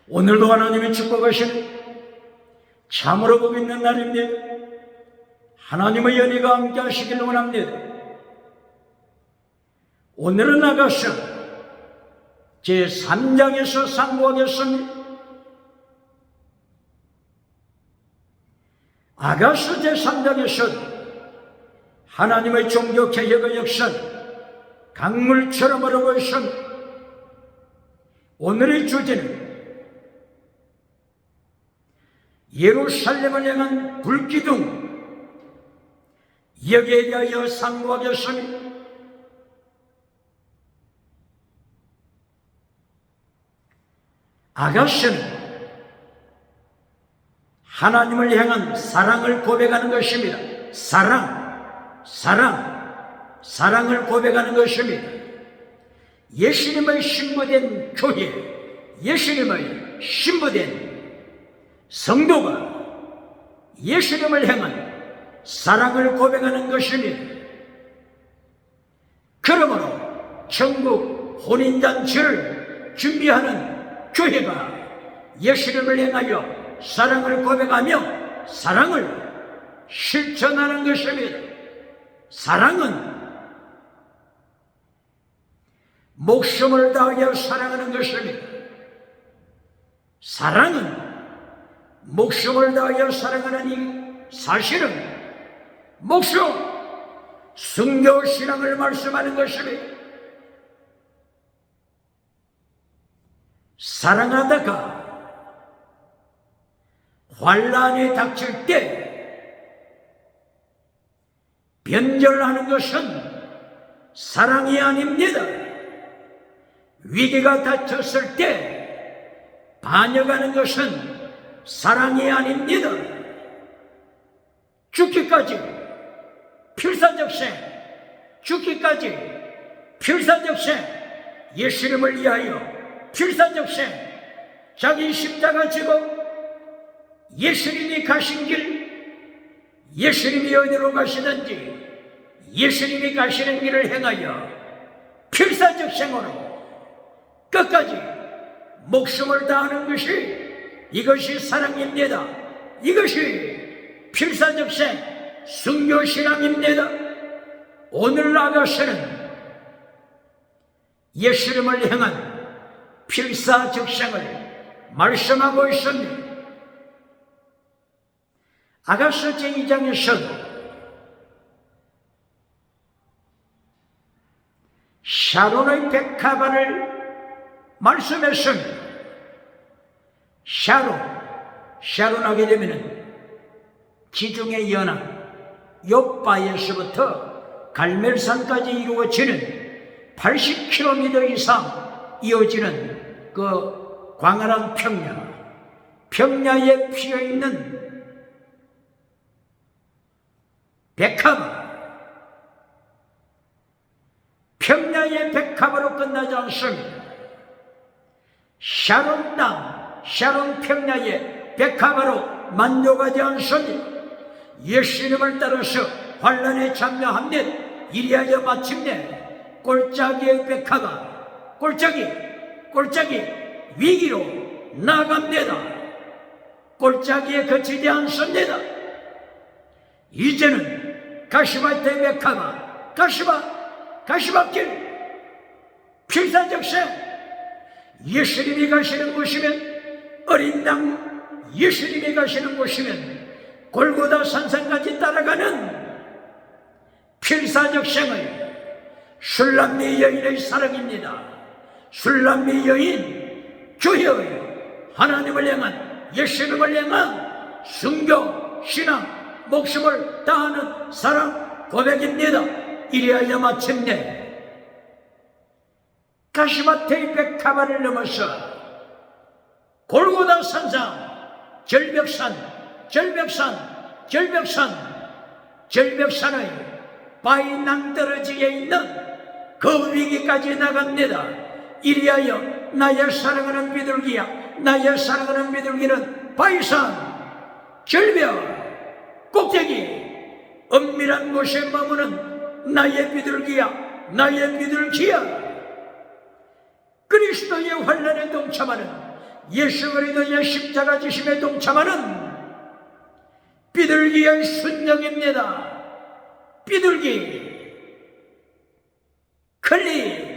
오늘도 하나님의 축복하시는 참으로 복 있는 날입니다. 하나님의 연희가 함께 하시길 원합니다. 오늘은 아가서 제3장에서 상고하겠습니다. 아가서 제3장에서 하나님의 종교개혁의 역사는 강물처럼 흐르고 있습니다. 오늘의 주제는 예루살렘을 향한 불기둥, 여기에 대하여 상고하겠습니다. 아가서는 하나님을 향한 사랑을 고백하는 것입니다. 사랑을 고백하는 것입니다. 예수님의 신부된 교회, 예수님의 신부된 성도가 예수님을 향한 사랑을 고백하는 것입니다. 그러므로 천국 혼인잔치를 준비하는 교회가 예수님을 향하여 사랑을 고백하며 사랑을 실천하는 것입니다. 사랑은 목숨을 다하여 사랑하는 것입니다. 사랑은 목숨을 다하여 사랑하는 이 사실은 목숨, 순교신앙을 말씀하는 것입니다. 사랑하다가 환난이 닥칠 때 변절하는 것은 사랑이 아닙니다. 위기가 닥쳤을 때 반역하는 것은 사랑이 아닙니다. 죽기까지 필사적생, 죽기까지 필사적생, 예수님을 위하여 필사적생, 자기 십자가 지고 예수님이 가신 길, 예수님이 어디로 가시든지 예수님이 가시는 길을 행하여 필사적생으로 끝까지 목숨을 다하는 것이 이것이 사랑입니다. 이것이 필사적생 순교신앙입니다. 오늘 아가서는 예수님을 향한 필사적생을 말씀하고 있습니다. 아가서 제2장에서도 샤론의 백합화를 말씀했습니다. 샤론하게 되면은 지중해 연안 욥바에서부터 갈멜산까지 이루어지는 80km 이상 이어지는 그 광활한 평야에 피어있는 백합화, 평야의 백합화로 끝나지 않습니다. 샤론 땅, 샤론 평야의 백합화로 만족하지 않습니다. 예수님을 따라서 환난에 참여합니다. 이리하여 마침내 골짜기의 백합화, 골짜기 위기로 나아갑니다. 골짜기에 그치지 않습니다. 이제는 가시밭의 백합화, 가시밭길, 필사적생, 예수님이 가시는 곳이면, 어린 양 예수님이 가시는 곳이면 골고다 산상까지 따라가는 필사적생의 술람미 여인의 사랑입니다. 술람미 여인, 교회의 하나님을 향한, 예수님을 향한 순교, 신앙, 목숨을 다하는 사랑 고백입니다. 이리하여 마침내 가시밭의 백합화를 넘어서 골고다 산상, 절벽산의 바위 낭떠러지에 있는 그 위기까지 나갑니다. 이리하여 나의 사랑하는 비둘기야, 나의 사랑하는 비둘기는 바위산, 절벽, 꼭대기, 은밀한 곳에 머무는 나의 비둘기야, 나의 비둘기야. 그리스도의 환난에 동참하는 예수 그리스도의 십자가 지심에 동참하는 비둘기의 순정입니다. 비둘기, 클리,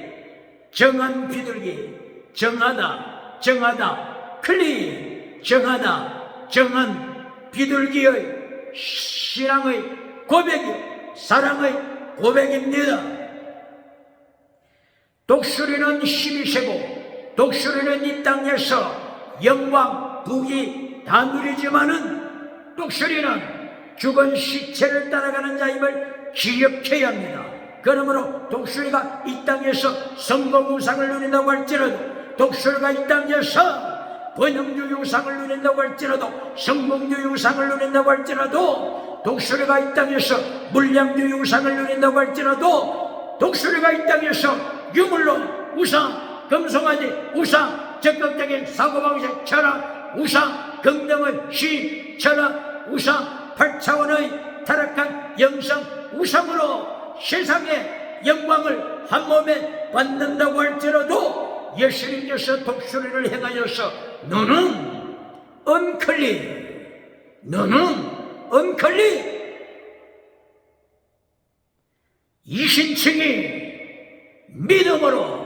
정한 비둘기, 정하다, 정하다, 클리, 정하다, 정한 비둘기의 신앙의 고백이, 사랑의 고백입니다. 독수리는 힘이 세고 독수리는 이 땅에서 영광, 부귀 다 누리지만은 독수리는 죽은 시체를 따라가는 자임을 기억해야 합니다. 그러므로 독수리가 이 땅에서 성공우상을 누린다고 할지라도, 독수리가 이 땅에서 번영주 유상을 누린다고 할지라도, 성공주 유상을 누린다고 할지라도, 독수리가 이 땅에서 물량주 유상을 누린다고 할지라도, 독수리가 이 땅에서 유물로 우상, 금송아지 우상, 적극적인 사고방식 철학 우상, 긍정의 시 철학 우상, 8차원의 타락한 영성 우상으로 세상의 영광을 한 몸에 받는다고 할지라도, 예수님께서 독수리를 행하여서 너는 언클린, 너는 언클린, 이신층이 믿음으로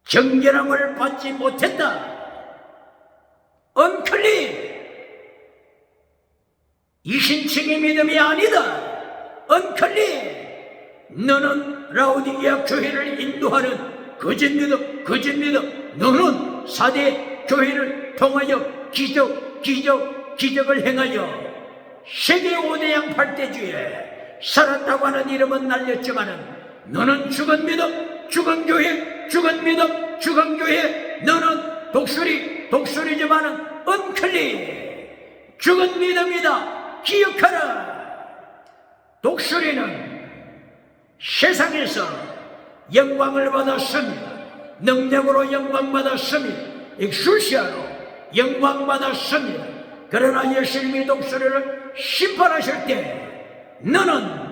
정결함을 받지 못했다. 언클린, 이신층의 믿음이 아니다. 언클린, 너는 라오디게아 교회를 인도하는 거짓 믿음, 거짓 믿음. 너는 사대 교회를 통하여 기적을 행하여 세계 5대 양팔대주에 살았다고 하는 이름은 날렸지만은, 너는 죽은 믿음, 죽은 교회, 죽은 믿음, 죽은 교회. 너는 독수리지만은 언클린, 죽은 믿음이다. 기억하라. 독수리는 세상에서 영광을 받았습니다. 능력으로 영광받았습니다. 익수시아로 영광받았습니다. 그러나 예수님이 독수리를 심판하실 때 너는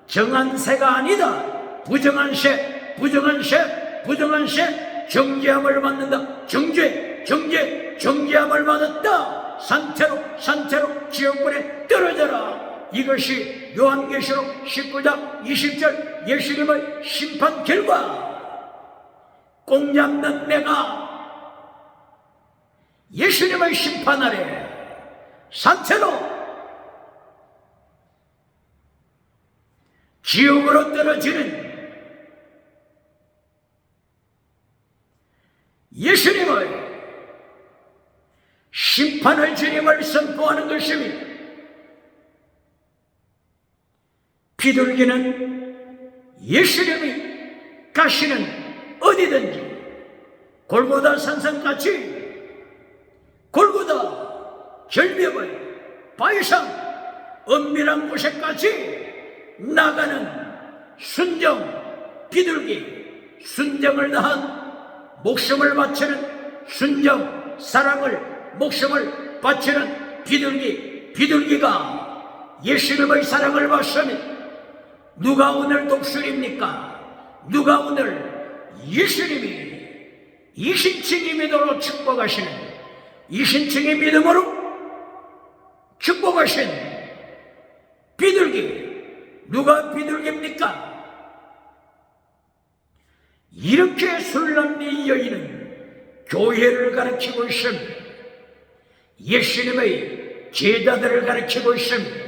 정한 새가 아니다. 부정한 새, 부정한 새, 부정한 새, 정죄함을 받는다. 정죄함을 받았다. 산채로 지옥불에 떨어져라. 이것이 요한계시록 19장 20절 예수님의 심판 결과. 꽁 잡는 내가 예수님의 심판 아래 산채로 지옥으로 떨어지는 예수님의 심판의 주님을 선포하는 것입니다. 비둘기는 예수님이 가시는 어디든지 골고다 산상같이, 골고다 절벽의 바위상 은밀한 곳에까지 나가는 순정 비둘기, 순정을 다한 목숨을 바치는 순정, 사랑을 목숨을 바치는 비둘기가 예수님의 사랑을 받습니다. 누가 오늘 독수리입니까? 누가 오늘 예수님이 이신층의 믿음으로 축복하시는, 이신층의 믿음으로 축복하신 비둘기, 누가 비둘기입니까? 이렇게 술람리 여인은 교회를 가르치고 있습니다. 예수님의 제자들을 가르치고 있습니다.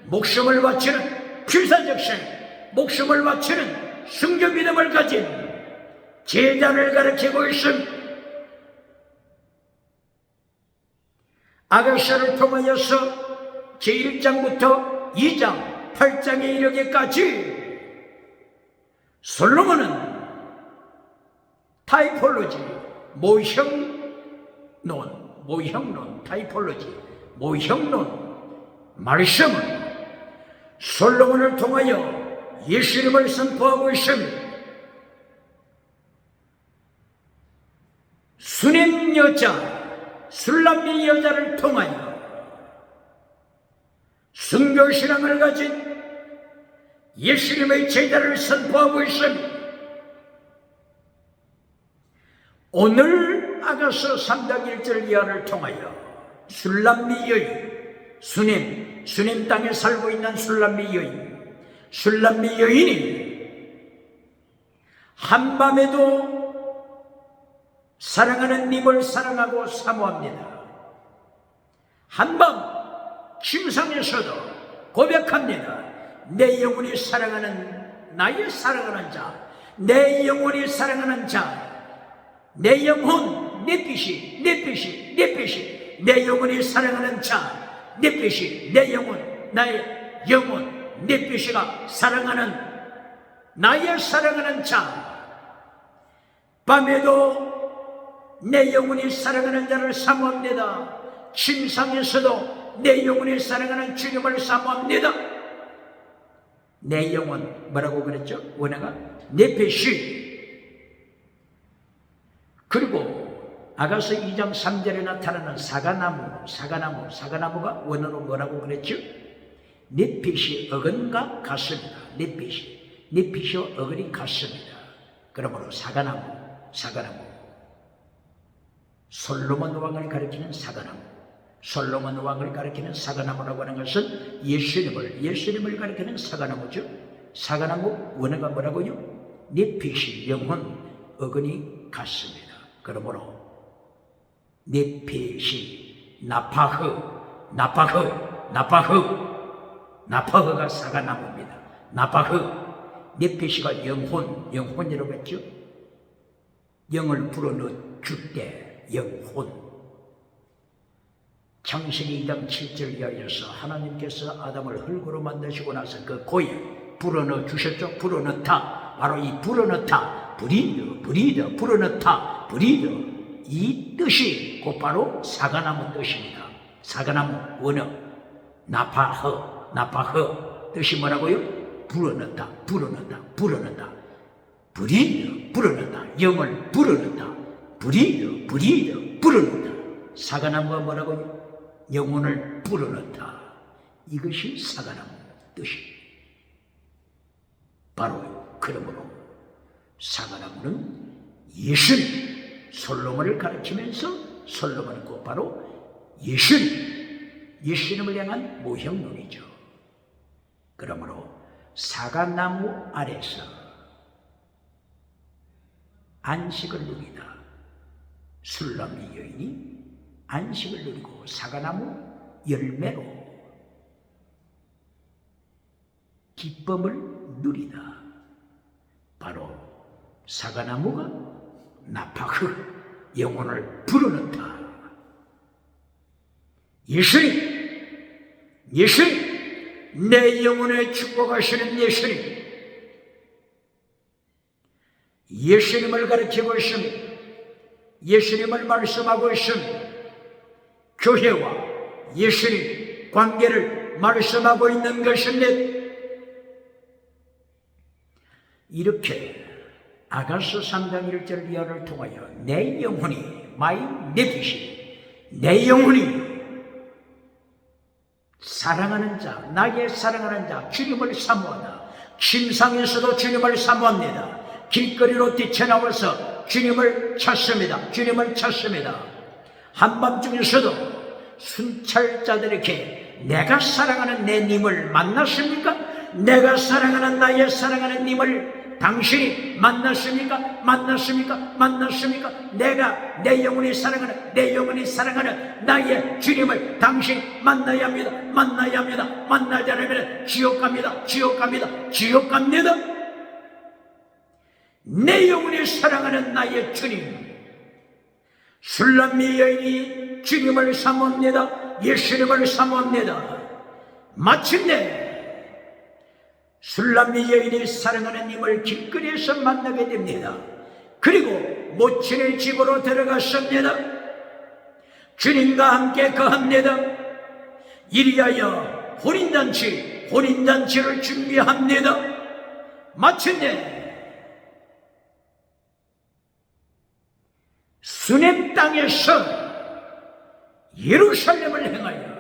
목숨을 바치는 필사적생, 목숨을 바치는 순교 믿음을 가진 제자를 가르치고 있습니다. 아가샤를 통하여서 제1장부터 2장, 8장에 이르기까지 솔로몬은 타이폴로지, 모형론, 타이폴로지, 모형론, 말씀은 솔로몬을 통하여 예수님을 선포하고 있습니다. 수냄 여자, 술람미 여자를 통하여 순교신앙을 가진 예수님의 제자를 선포하고 있습니다. 오늘 아가서 3장 1절 이하를 통하여 술람미 여인, 수냄 땅에 살고 있는 술람미 여인이 한밤에도 사랑하는 님을 사랑하고 사모합니다. 한밤 침상에서도 고백합니다. 내 영혼이 사랑하는, 나의 사랑하는 자, 내 영혼이 사랑하는 자, 내 영혼, 내 빛이, 내 영혼이 사랑하는 자, 내 빛이, 내 영혼, 나의 영혼, 내 빛이가 사랑하는, 나의 사랑하는 자, 밤에도 내 영혼이 사랑하는 자를 사모합니다. 침상에서도 내 영혼이 사랑하는 주님을 사모합니다. 내 영혼, 뭐라고 그랬죠? 원어가 네페시. 그리고 아가서 2장 3절에 나타나는 사과나무가 원어로 뭐라고 그랬죠? 네핏이 어근과 같습니다. 네핏이 어근이 같습니다. 그러므로 사과나무, 솔로몬 왕을 가리키는 사과나무, 솔로몬 왕을 가리키는 사과나무라고 하는 것은 예수님을 가리키는 사과나무죠. 사과나무 원어가 뭐라고요? 네핏이 영혼, 어근이 같습니다. 그러므로 네핏이 나파흐가 사과나무입니다. 네핏이가 영혼이라고 했죠. 영을 불어넣을 때 영혼. 창세기 2장 7절 이하에서 하나님께서 아담을 흙으로 만드시고 나서 그 고에 불어넣어 주셨죠. 불어넣다, 바로 이 불어넣다, 불어넣다, 이 뜻이 곧바로 사과나무 뜻입니다. 사과나무 원어 나파흐 뜻이 뭐라고요? 불어넣다, 불어넣다, 영을 불어넣다, 불어넣다. 사과나무가 뭐라고요? 영혼을 불어넣다. 이것이 사과나무 뜻입니다. 바로 그러므로 사과나무는 예수님, 솔로몬을 가르치면서 솔로몬은 곧바로 예수님을 향한 모형론이죠. 그러므로 사과나무 아래서 안식을 누리다. 술람미 여인이 안식을 누리고 사과나무 열매로 기쁨을 누리다. 바로 사과나무가 나파흐, 영혼을 불어넣다. 예수님, 내 영혼에 축복하시는 예수님을 가르치고 있습니다. 예수님을 말씀하고 있습니다. 교회와 예수님 관계를 말씀하고 있는 것입니다. 이렇게 아가서 3장 1절 이하를 통하여 내 영혼이, 내 영혼이 사랑하는 자, 나의 사랑하는 자, 주님을 사모하다. 침상에서도 주님을 사모합니다. 길거리로 뛰쳐나와서 주님을 찾습니다. 한밤중에서도 순찰자들에게 내가 사랑하는 내 님을 만났습니까? 내가 사랑하는 나의 사랑하는 님을 당신이 만났습니까? 내가 내 영혼이 사랑하는 나의 주님을 당신 만나야 합니다. 만나지 않으면 지옥 갑니다. 내 영혼이 사랑하는 나의 주님. 술람미 여인이 주님을 사모합니다. 예수님을 사모합니다. 마침내 술람미 여인이 사랑하는 님을 길거리에서 만나게 됩니다. 그리고 모친의 집으로 들어갔습니다. 주님과 함께 거합니다. 이리하여 혼인잔치를 준비합니다. 마침내 수냄 땅에서 예루살렘을 향하여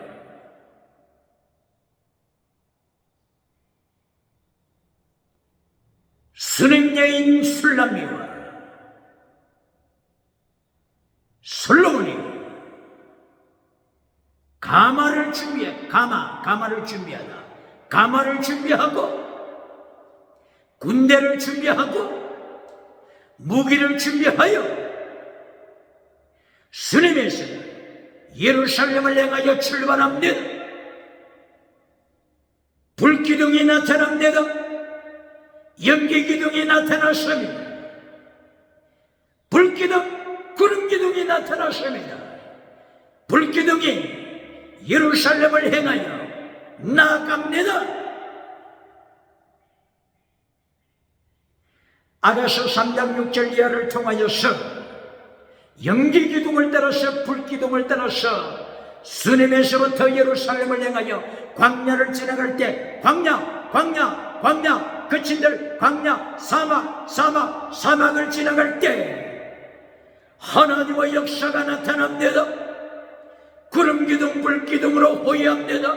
수냄 여인 술람미와 솔로몬이 가마를 준비해, 가마를 준비하다. 가마를 준비하고 군대를 준비하고 무기를 준비하여 스님에서 예루살렘을 향하여 출발합니다. 불기둥이 나타납니다. 연기기둥이 나타났습니다. 불기둥, 구름기둥이 나타났습니다. 불기둥이 예루살렘을 향하여 나아갑니다. 아가서 3장 6절 이하를 통하여서 연기기둥을 따라서 불기둥을 따라서 스님에서부터 예루살렘을 향하여 광야를 지나갈 때 광야 거친들 광야 사막을 지나갈 때 하나님의 역사가 나타납니다. 구름기둥 불기둥으로 호위합니다.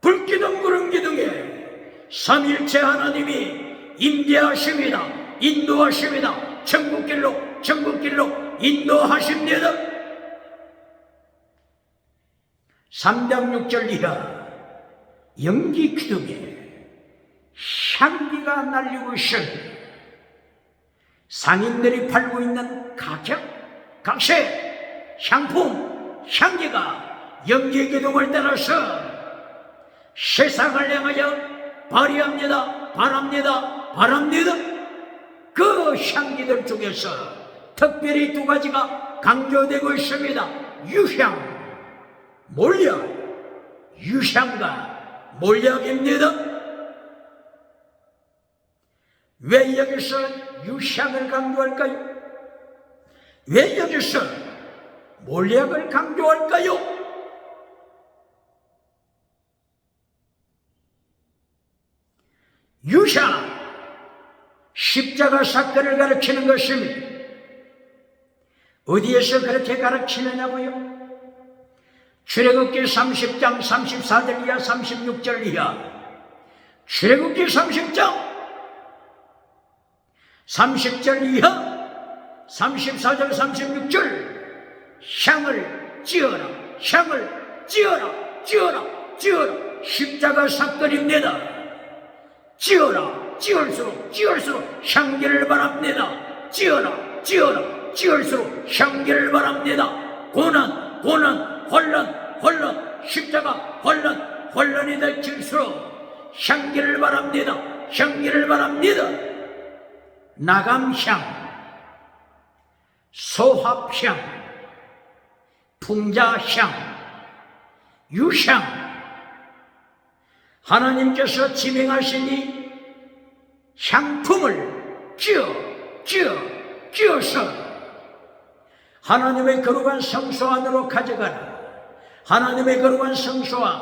불기둥 구름기둥에 삼일체 하나님이 임재하십니다. 인도하십니다. 천국길로 인도하십니다. 3장 6절 이하 연기기둥에 향기가 날리고 있습니다. 상인들이 팔고 있는 각색, 향품, 향기가 연기기둥을 따라서 세상을 향하여 바랍니다. 그 향기들 중에서 특별히 두 가지가 강조되고 있습니다. 유향과 몰약입니다. 왜 여기서 유향을 강조할까요? 왜 여기서 몰약을 강조할까요? 유향, 십자가 사건을 가르치는 것입니다. 어디에서 그렇게 가르치느냐고요? 출애굽기 30장 34절 이하 36절 이하, 출애굽기 30장 30절 이하 34절 36절 향을 찌어라 십자가 사건입니다. 찌을수록 향기를 바랍니다. 찌을수록 향기를 바랍니다. 고난 혼란 십자가 혼란이 될수록 향기를 바랍니다. 나감향, 소합향, 풍자향, 유향, 하나님께서 지명하시니 향품을 찌어서 하나님의 거룩한 성소 안으로 가져가라. 하나님의 거룩한 성소 안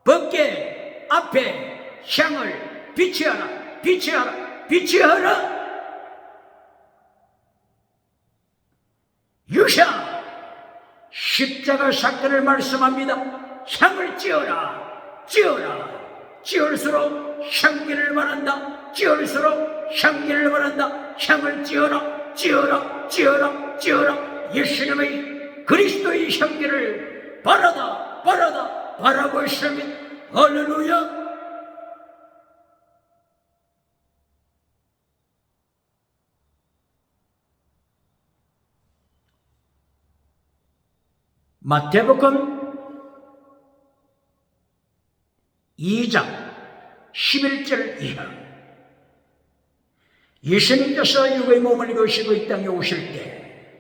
법궤 앞에 향을 비치하라. 유향, 십자가 사건을 말씀합니다. 향을 찌을수록 향기를 바란다. 향을 찌어라. 예수님의 그리스도의 향기를 바라고 있습니다. 할렐루야. 마태복음 2장 11절 이하, 예수님께서 육의 몸을 입으시고 이 땅에 오실 때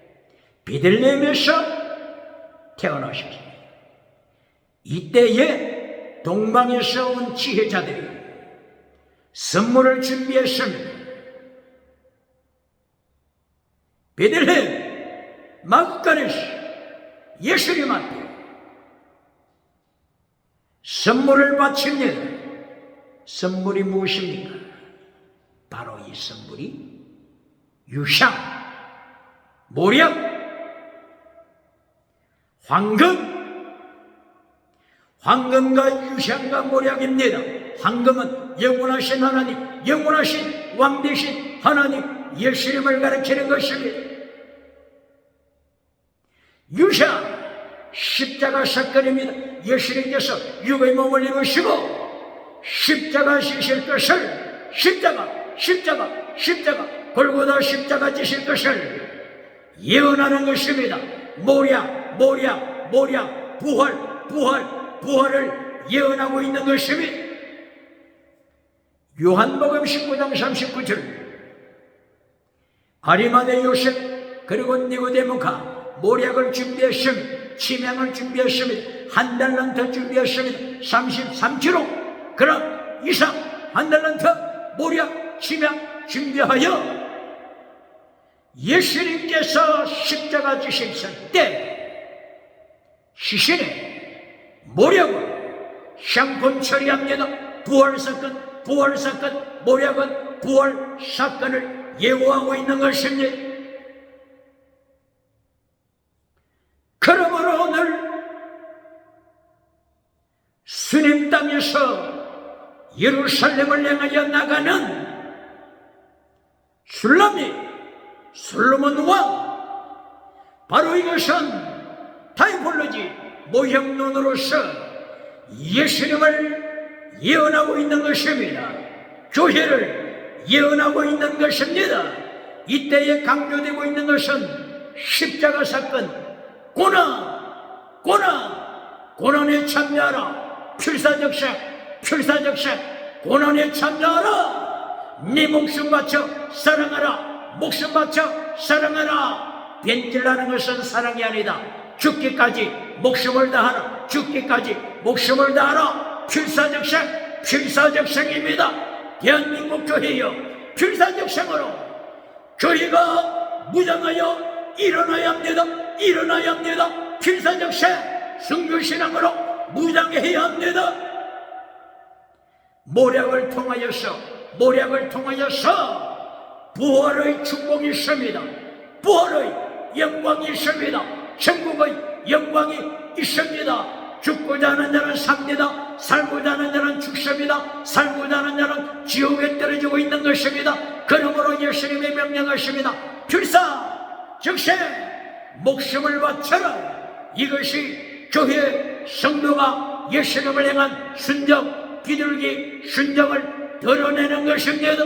베들레헴에서 태어나셨습니다. 이때에 동방에서 온 지혜자들이 선물을 준비했습니다. 베들레헴 마구간에서 예수님 앞에 선물을 바칩니다. 선물이 무엇입니까? 바로 이 선물이 유향, 모략, 황금과 유향과 모략입니다. 황금은 영원하신 하나님, 영원하신 왕 되신 하나님 예수님을 가리키는 것입니다. 유샤 십자가 사건입니다. 예수님께서 육의 몸을 입으시고 십자가 지실 것을 십자가 골고다 십자가 지실 것을 예언하는 것입니다. 모략 부활을 예언하고 있는 것입니다. 요한복음 19장 39절 아리마대 요셉 그리고 니고데모가 모략을 준비했습니다. 치명을 준비했습니다. 한 달란트 준비했습니다. 33kg 그럼 이상 한 달란트 모략 치명 준비하여 예수님께서 십자가 지셨을 때 시신에 모략을 향품 처리합니다. 부활사건 모략은 부활사건을 예고하고 있는 것입니다. 그러므로 오늘 주님 땅에서 예루살렘을 향하여 나가는 솔로몬 왕, 바로 이것은 타이폴로지 모형론으로서 예수님을 예언하고 있는 것입니다. 교회를 예언하고 있는 것입니다. 이때에 강조되고 있는 것은 십자가 사건, 고난에 참여하라. 필사적색 고난에 참여하라. 네 목숨 바쳐 사랑하라. 목숨 바쳐 사랑하라. 변질하는 것은 사랑이 아니다. 죽기까지 목숨을 다하라. 필사적생입니다. 대한민국 교회여, 필사적생으로 교회가 무장하여 일어나야 합니다. 필사적생 성교신앙으로 무장해야 합니다. 모략을 통하여서 부활의 축복이 있습니다. 부활의 영광이 있습니다. 천국의 영광이 있습니다. 죽고자 하는 자는 삽니다. 살고자 하는 자는 죽습니다. 살고자 하는 자는 지옥에 떨어지고 있는 것입니다. 그러므로 예수님이 명령하십니다. 필사적생 목숨을 바쳐라. 이것이 교회 성도가 예수님을 향한 순종, 비둘기 순종을 드러내는 것입니다.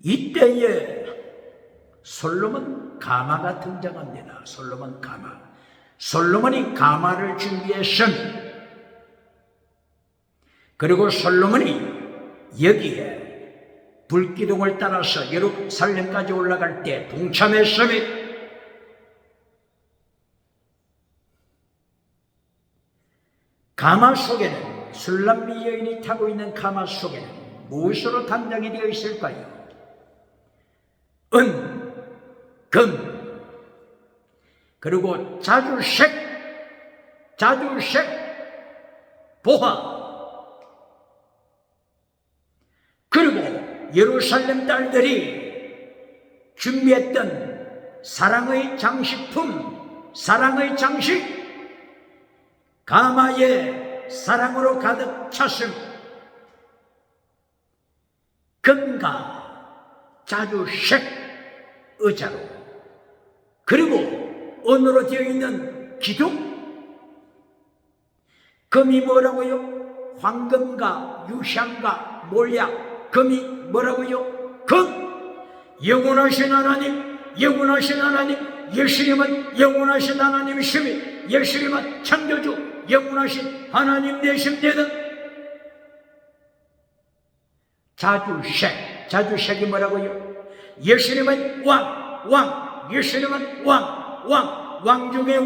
이때에 솔로몬 가마가 등장합니다. 솔로몬이 가마를 준비했습니다. 그리고 솔로몬이 여기에 불기둥을 따라서 예루살렘까지 올라갈 때 동참했습니다. 가마 속에는 술람미 여인이 타고 있는 가마 속에는 무엇으로 단장이 되어 있을까요? 은, 금, 그리고 자주색, 보화, 그리고 예루살렘 딸들이 준비했던 사랑의 장식품, 사랑의 장식, 가마에 사랑으로 가득 찼음. 금과 자주색 의자로, 그리고 은으로 되어 있는 기둥. 금이 뭐라고요? 황금과 유향과 몰약. 금이 뭐라고요? 금. 영원하신 하나님, 예수님은 영원하신 하나님이시며 예수님은 창조주, 영원하신 하나님 되십니다. 자주색이 뭐라고요? 예수님은 예수님은 왕 중의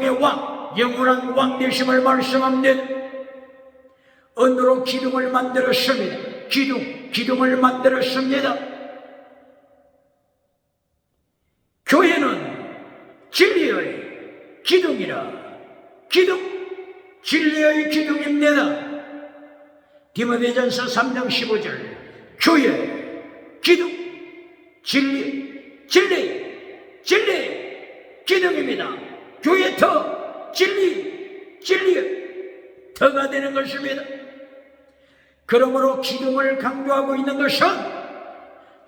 왕, 영원한 왕 되심을 말씀합니다. 은으로 기둥을 만들었습니다. 기둥을 만들었습니다. 교회는 진리의 기둥이라. 진리의 기둥입니다. 디모데전서 3장 15절. 교회 기둥, 진리 기둥입니다. 교회 터, 진리의 터가 되는 것입니다. 그러므로 기둥을 강조하고 있는 것은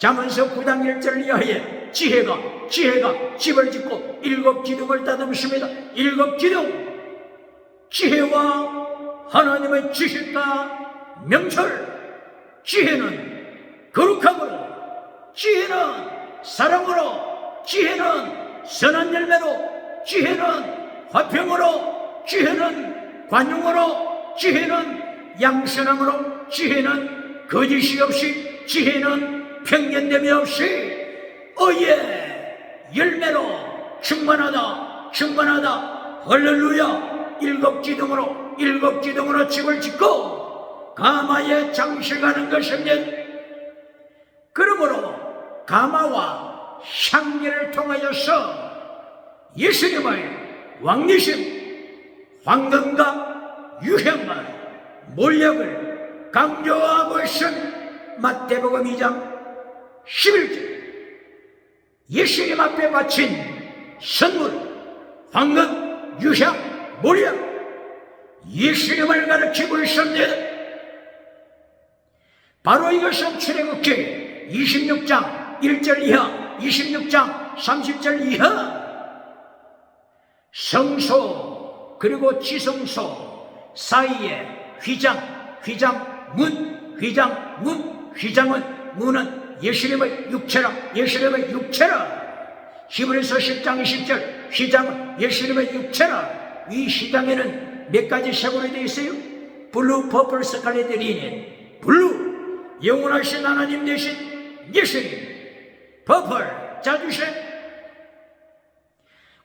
잠언서 9장 1절 이하에 지혜가 집을 짓고 7 기둥을 따듬습니다. 7 기둥, 지혜와 하나님의 지식과 명철. 지혜는 거룩함으로, 지혜는 사랑으로, 지혜는 선한 열매로, 지혜는 화평으로, 지혜는 관용으로, 지혜는 양선함으로, 지혜는 거짓이 없이, 지혜는 편견됨이 없이 열매로 충만하다. 할렐루야. 7 기둥으로 집을 짓고 가마에 장식하는 것입니다. 그러므로 가마와 향기를 통하여서 예수님의 왕리심, 황금과 유향과 몰약을 강조하고 있은 마태복음 2장 11절, 예수님 앞에 바친 선물, 황금, 유향, 몰약, 예수님을 가르치고 있습니다. 바로 이것은 출애굽기 26장 1절 이하, 26장 30절 이하, 성소 그리고 지성소 사이에 문은 예수님의 육체라. 히브리서 10장 20절, 휘장은 예수님의 육체라. 이 휘장에는 몇 가지 색으로 되어 있어요? 블루, 퍼플, 스칼렛, 리넨. 블루, 영원하신 하나님 되신 예수님. 퍼플, 자주색,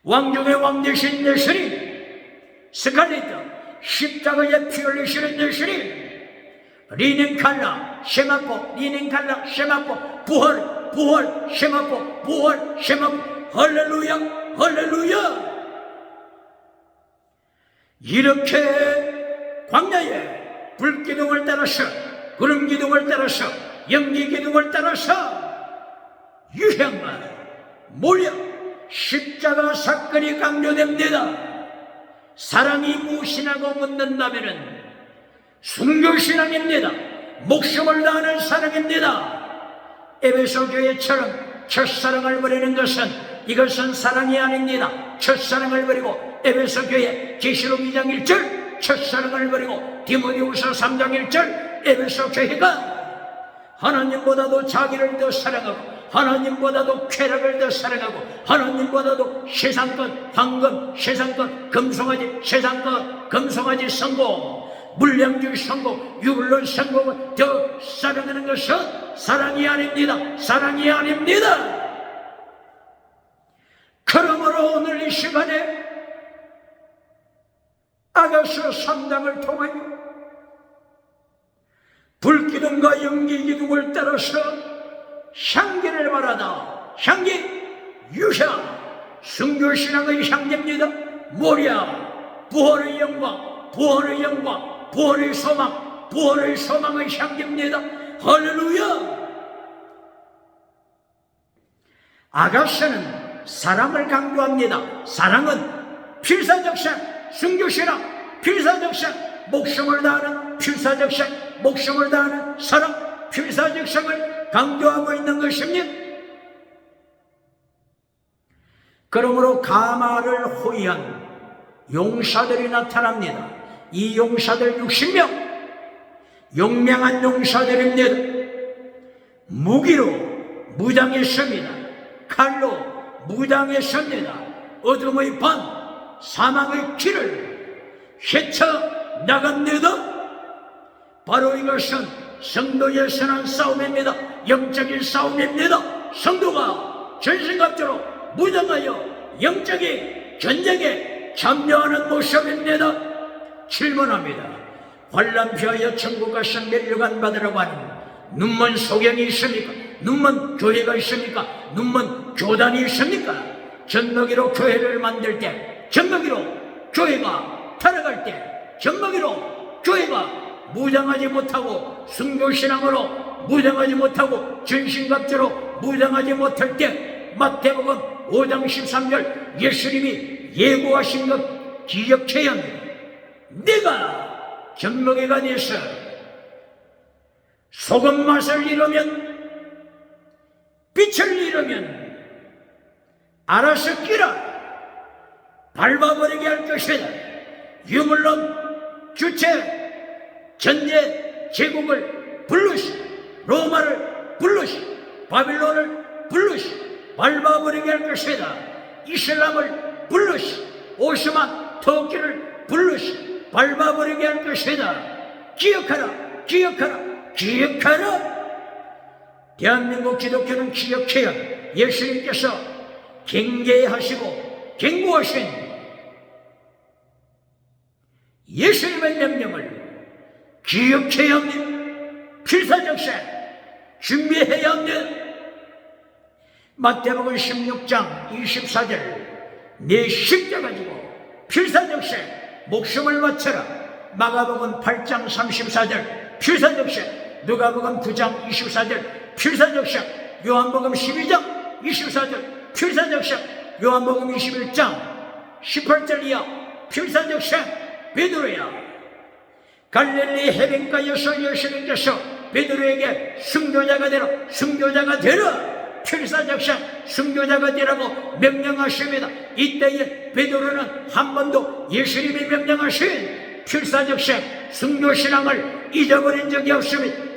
왕중의 왕 되신 예수님. 스칼렛, 십자가에 피 흘리시는 예수님. 리넨 칼라, 세마포, 리넨 칼라, 세마포, 부활, 세마포, 부활, 세마포. 할렐루야. 이렇게 광야에 불기둥을 따라서, 구름기둥을 따라서, 연기기둥을 따라서 유향과 몰약, 십자가 사건이 강조됩니다. 사랑이 무엇이라고 묻는다면 순교신앙입니다. 목숨을 다하는 사랑입니다. 에베소 교회처럼 첫사랑을 버리는 이것은 사랑이 아닙니다. 첫사랑을 버리고 에베소 교회 계시록 2장 1절 첫사랑을 버리고 디모데후서 3장 1절 에베소 교회가 하나님보다도 자기를 더 사랑하고, 하나님보다도 쾌락을 더 사랑하고, 하나님보다도 세상것, 황금, 세상것, 금송아지, 세상것, 금송아지 성공, 물량주 성공, 유불론 성공을 더 사랑하는 것은 사랑이 아닙니다. 그러므로 오늘 이 시간에 아가서 3장을 통하여 불기둥과 연기기둥을 따라서 향기를 말하다. 향기, 유향, 순교신앙의 향기입니다. 모략, 부활의 영광, 부활의 소망의 향기입니다. 할렐루야. 아가서는 사랑을 강조합니다. 사랑은 필사적상, 순교신앙, 필사적상, 목숨을 다하는 필사적상, 목숨을 다하는 사랑, 필사적상을 강조하고 있는 것입니다. 그러므로 가마를 호위한 용사들이 나타납니다. 이 용사들 60명, 용맹한 용사들입니다. 무기로 무장했습니다. 칼로 무장했습니다. 어둠의 밤, 사망의 길을 헤쳐나갑니다. 바로 이것은 성도의 선한 싸움입니다. 영적인 싸움입니다. 성도가 전신갑주로 무장하여 영적인 전쟁에 참여하는 모습입니다. 질문합니다. 환난 피하여 천국 가서 멸류관 받으라고 하는 눈먼 소경이 있습니까? 눈먼 교회가 있습니까? 눈먼 교단이 있습니까? 젖먹이로 교회를 만들 때, 젖먹이로 교회가 타락할 때, 젖먹이로 교회가 무장하지 못하고 순교신앙으로 무장하지 못하고 전신갑주로 무장하지 못할 때 마태복음 5장 13절 예수님이 예고하신 것 기억해야 합니다. 내가 젖먹이가 돼서 소금 맛을 잃으면 빛을 잃으면 알아서 끼라 밟아버리게 할 것이다. 유물론 주체 전제 제국을 불르시 로마를 불르시 바빌론을 불르시 밟아버리게 할 것이다. 이슬람을 불르시 오스만 터키를 불르시 밟아버리게 할 것이다. 기억하라 기억하라 기억하라. 대한민국 기독교는 기억해야 예수님께서 경계하시고 경고하신 예수님의 명령을 기억해야 합니다. 필사적세 준비해야 합니다. 마태복음 16장 24절 내 십자가 가지고 필사적세 목숨을 바쳐라. 마가복음 8장 34절 필사적세 누가복음 9장 24절 필사적세 요한복음 12장 24절 필사적세 요한복음 21장 18절 이하 필사적세 베드로야 갈릴리 해변가에서 예수님께서 베드로에게 순교자가 되라 순교자가 되라 필사적상 순교자가 되라고 명령하십니다. 이때에 베드로는 한 번도 예수님이 명령하신 필사적상 순교신앙을 잊어버린 적이 없습니다.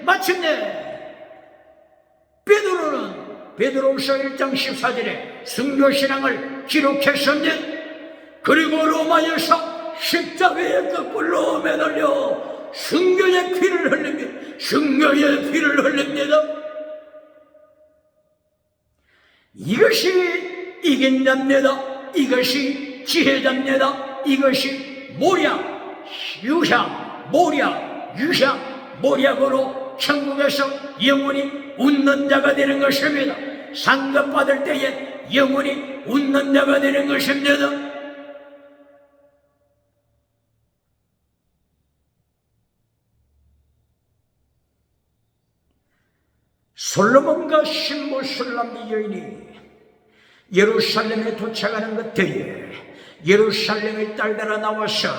마침내 베드로는 베드로후서 1장 14절에 순교신앙을 기록했습니다. 그리고 로마에서 십자가에 거꾸로 매달려 순교의 피를 흘립니다. 이것이 이긴답니다. 이것이 지혜답니다. 이것이 모략으로 천국에서 영원히 웃는 자가 되는 것입니다. 상급 받을 때에 영원히 웃는 자가 되는 것입니다. 솔로몬과 신부 술람비 여인이 예루살렘에 도착하는 그때에 예루살렘의 딸들아 나와서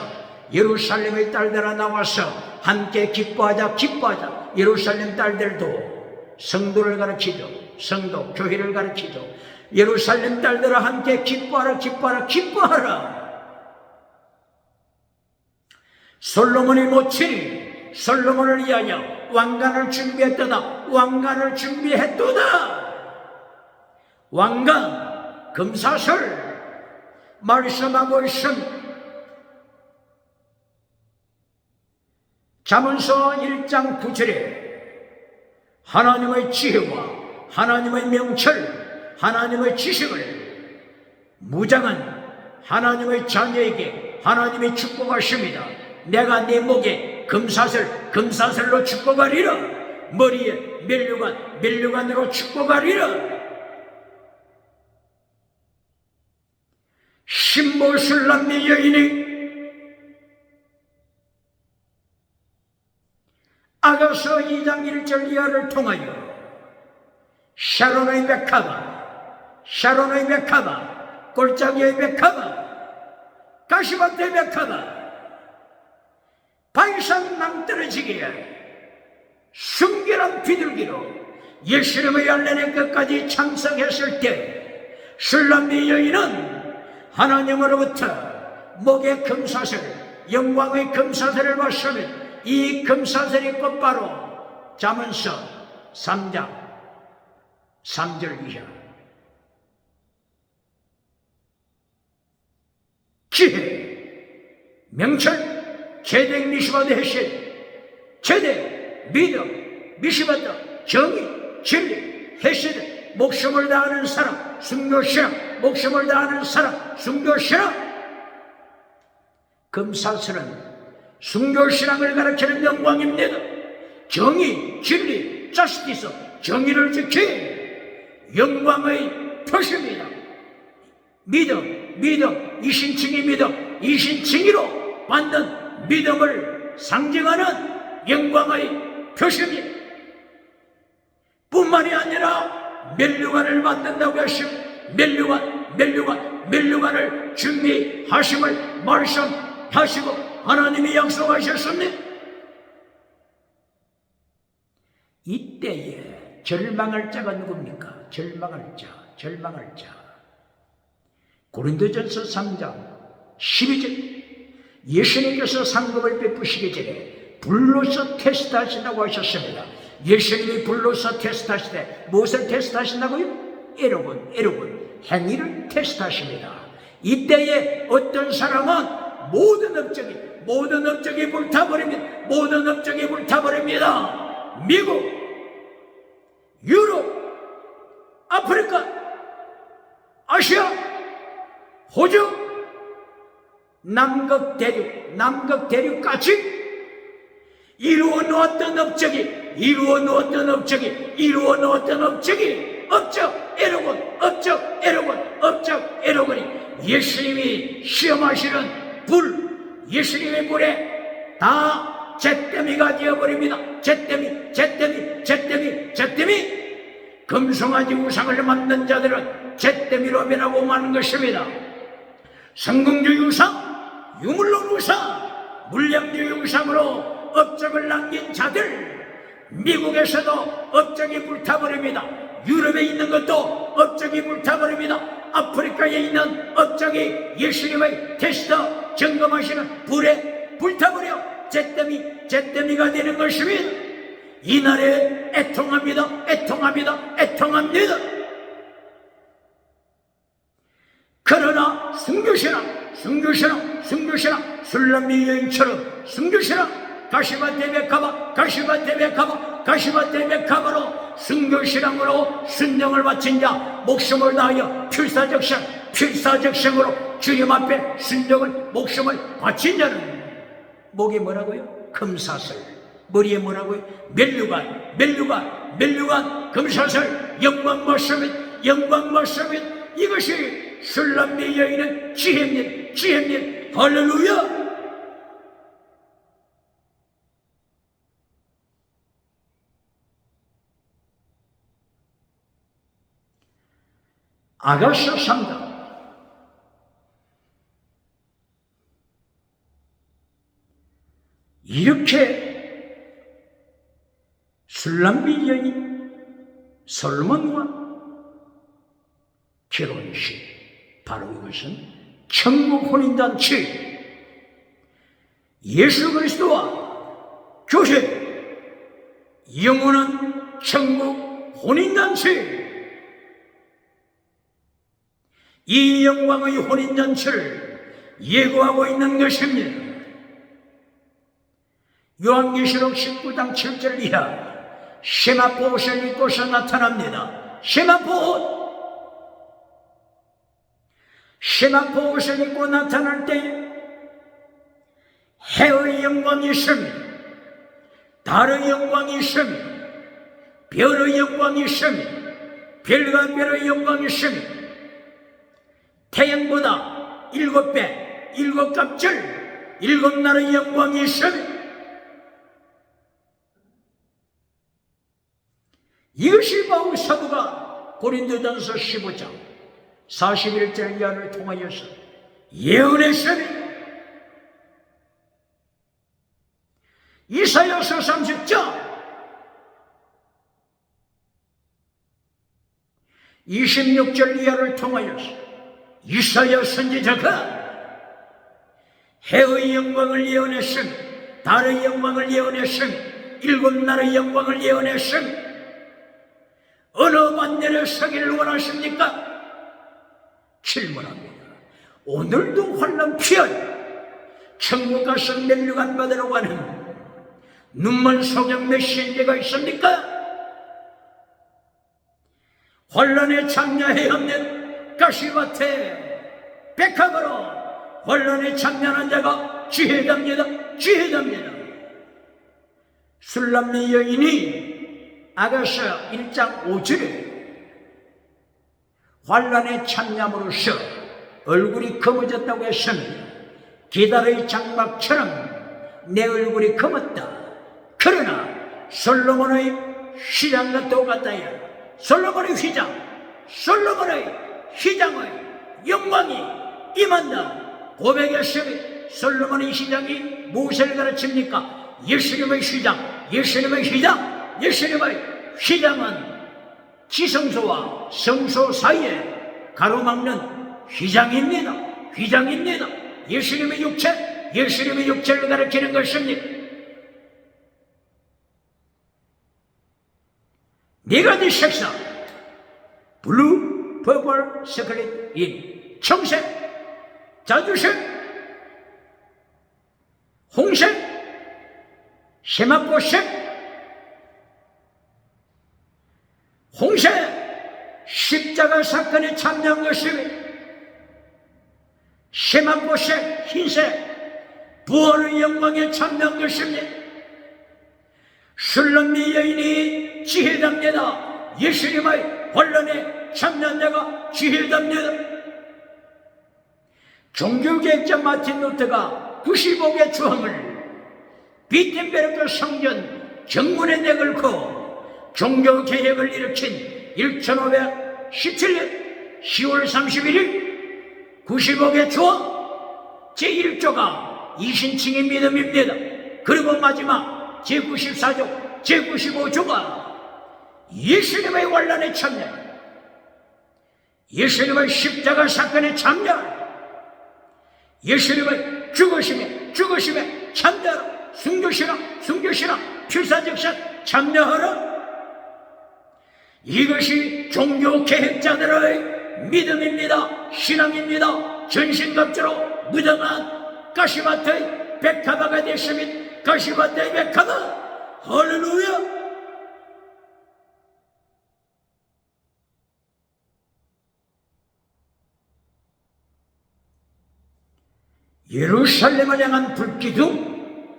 함께 기뻐하자. 예루살렘 딸들도 성도를 가르치죠. 교회를 가르치죠. 예루살렘 딸들아 함께 기뻐하라. 솔로몬의 모친이 솔로몬을 위하여 왕관을 준비했도다. 왕관, 금사슬 말씀하고 있음. 잠언서 1장 9절에 하나님의 지혜와 하나님의 명철, 하나님의 지식을 무장한 하나님의 자녀에게 하나님이 축복하십니다. 내가 네 목에 금사슬로 축복하리라. 머리에 멜류관으로 축복하리라. 신부 술람비 여인이 아가서 2장 1절 이하를 통하여 샤론의 백합아, 골짜기의 백합아, 가시밭의 백합아, 반상 낭떠러지게 순결한 비둘기로 예수님의 열련의 끝까지 창성했을 때 술람비 여인은 하나님으로부터 목의 금사슬, 영광의 금사슬을 받으면 이 금사슬이 곧바로 잠언서 3장 3절 이하 지혜, 명철, 제대, 미시바드, 헤셋, 제대, 믿음, 미시바드, 정의, 진리, 헤셋, 목숨을 다하는 사람, 순교신앙, 목숨을 다하는 사람, 순교신앙. 금사슬은 순교신앙을 가르치는 영광입니다. 정의, 진리, 자스티스, 정의를 지키 영광의 표시입니다. 믿음, 이신칭의 믿음, 이신칭의로 받는 믿음을 상징하는 영광의 표시입니다. 뿐만이 아니라 멜류관을 만든다고 했습니다. 멜류관을 준비하심을 말씀하시고 하나님이 약속하셨습니다. 이때에 절망할 자가 누굽니까? 절망할 자. 고린도전서 3장 12절 예수님께서 상급을 베푸시기 전에 불로서 테스트하신다고 하셨습니다. 예수님이 불로서 테스트하실 때 무엇을 테스트하신다고요? 에로군 행위를 테스트하십니다. 이때에 어떤 사람은 모든 업적이 불타버립니다. 미국, 유럽, 아프리카, 아시아, 호주, 남극 대륙까지 이루어 놓았던 업적이 업적, 에로군이 예수님이 시험하시는 예수님의 불에 다 잿더미가 되어버립니다. 잿더미. 금송아지 우상을 만든 자들은 잿더미로 변하고 마는 것입니다. 성공주의 우상, 유물론 우상, 물량주의 우상으로 업적을 남긴 자들, 미국에서도 업적이 불타버립니다. 유럽에 있는 것도 업적이 불타버립니다. 아프리카에 있는 업적이 예수님의 테스트 점검하시는 불에 불타버려 잿더미가 되는 것입니다. 이날에 애통합니다. 그러나 순교신앙 술람미 여인처럼 순교신앙 가시바테베카바로 순교신앙으로 순정을 바친 자, 목숨을 다하여 필사적생으로 주님 앞에 순정을 목숨을 바친 자는 목에 뭐라고요? 금사슬, 머리에 뭐라고요? 멜류관, 금사슬, 영광 말씀이 이것이 술람미 여인의 지혜입니다. 할렐루야! 아가서 3장 이렇게 술람미 여인 솔로몬과 결혼식, 바로 이것은 천국 혼인잔치, 예수 그리스도와 교제, 영원한 천국 혼인잔치, 이 영광의 혼인잔치를 예고하고 있는 것입니다. 요한계시록 19장 7절 이하 세마포옷을 입고서 나타납니다. 세마포옷을 입고 나타날 때 해의 영광이 있습니다. 달의 영광이 있습니다. 별의 영광이 있습니다. 별과 별의 영광이 있습니다. 태양보다 7배, 7갑절, 7날의 영광이 있습니다. 이것이 바울 사도가 고린도전서 15장 41절 이하를 통하여서 예언했습니다. 이사야서 30장 26절 이하를 통하여서 이사야 선지자가 해의 영광을 예언했습니다. 달의 영광을 예언했습니다. 7날의 영광을 예언했습니다. 어느 반열에 서기를 원하십니까? 질문합니다. 오늘도 환난 피할 천국 가서 멸류관 받으러 가는 눈먼 소경 메시지가 있습니까? 환난에 참여해야 하는 가시밭에 백합으로 환난에 참여하는 자가 지혜답니다. 술람미 여인이 아가서 1장 5절에 환난에 참여함으로써 얼굴이 검어졌다고 했습니다. 기다의 장막처럼 내 얼굴이 검었다. 그러나 솔로몬의 휘장과 똑같다야. 솔로몬의 휘장의 영광이 임한다. 고백했으니 솔로몬의 휘장이 무엇을 가르칩니까? 예수님의 휘장은 지성소와 성소 사이에 가로막는 휘장입니다. 휘장입니다. 예수님의 육체, 예수님의 육체를 가리키는 것입니다. 네 가지 색상, 블루, 퍼플, 스칼렛, 인, 청색, 자주색, 홍색, 세마포색, 홍색, 십자가 사건에 참여한 것입니다. 세마포색, 흰색, 부활의 영광에 참여한 것입니다. 술렁미 여인이 지혜답니다. 예수님의 혼란에 참여한 자가 지혜답니다. 종교개혁자 마틴 루터가 95개 주항을 비텐베르크 성전 정문에 내걸고 종교개혁을 일으킨 1517년 10월 31일 95개 주항 제1조가 이신칭의 믿음입니다. 그리고 마지막 제94조, 제95조가 예수님의 환란에 참여, 예수님의 십자가 사건에 참여, 예수님의 죽으심에 참여하라, 순교시라, 필사적샷 참여하라. 이것이 종교개혁자들의 믿음입니다. 신앙입니다. 전신갑주로 무덤한 가시마트의 백화바가 되시면 가시마트의 백화바, 할렐루야. 예루살렘을 향한 불기둥,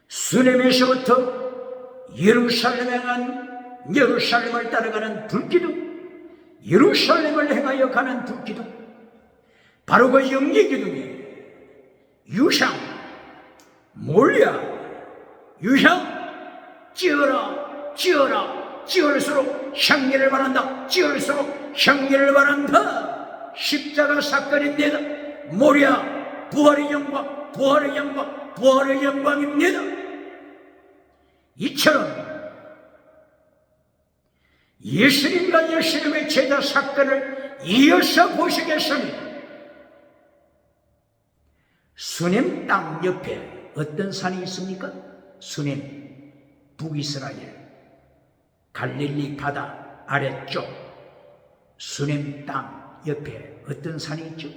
수넴에서부터 예루살렘을 향한 예루살렘을 따라가는 불기둥, 예루살렘을 향하여 가는 불기둥, 바로 그 영계기둥이 유향, 몰야, 유향, 찌어올수록 향기를 바란다. 찌어올수록 향기를 바란다. 십자가 사건입니다. 몰야, 부활의 영광, 부활의 영광입니다. 이처럼 예수님과 예수님의 제자 사건을 이어서 보시겠습니다. 수넴 땅 옆에 어떤 산이 있습니까? 수넴, 북이스라엘, 갈릴리 바다 아래쪽 수넴 땅 옆에 어떤 산이 있죠?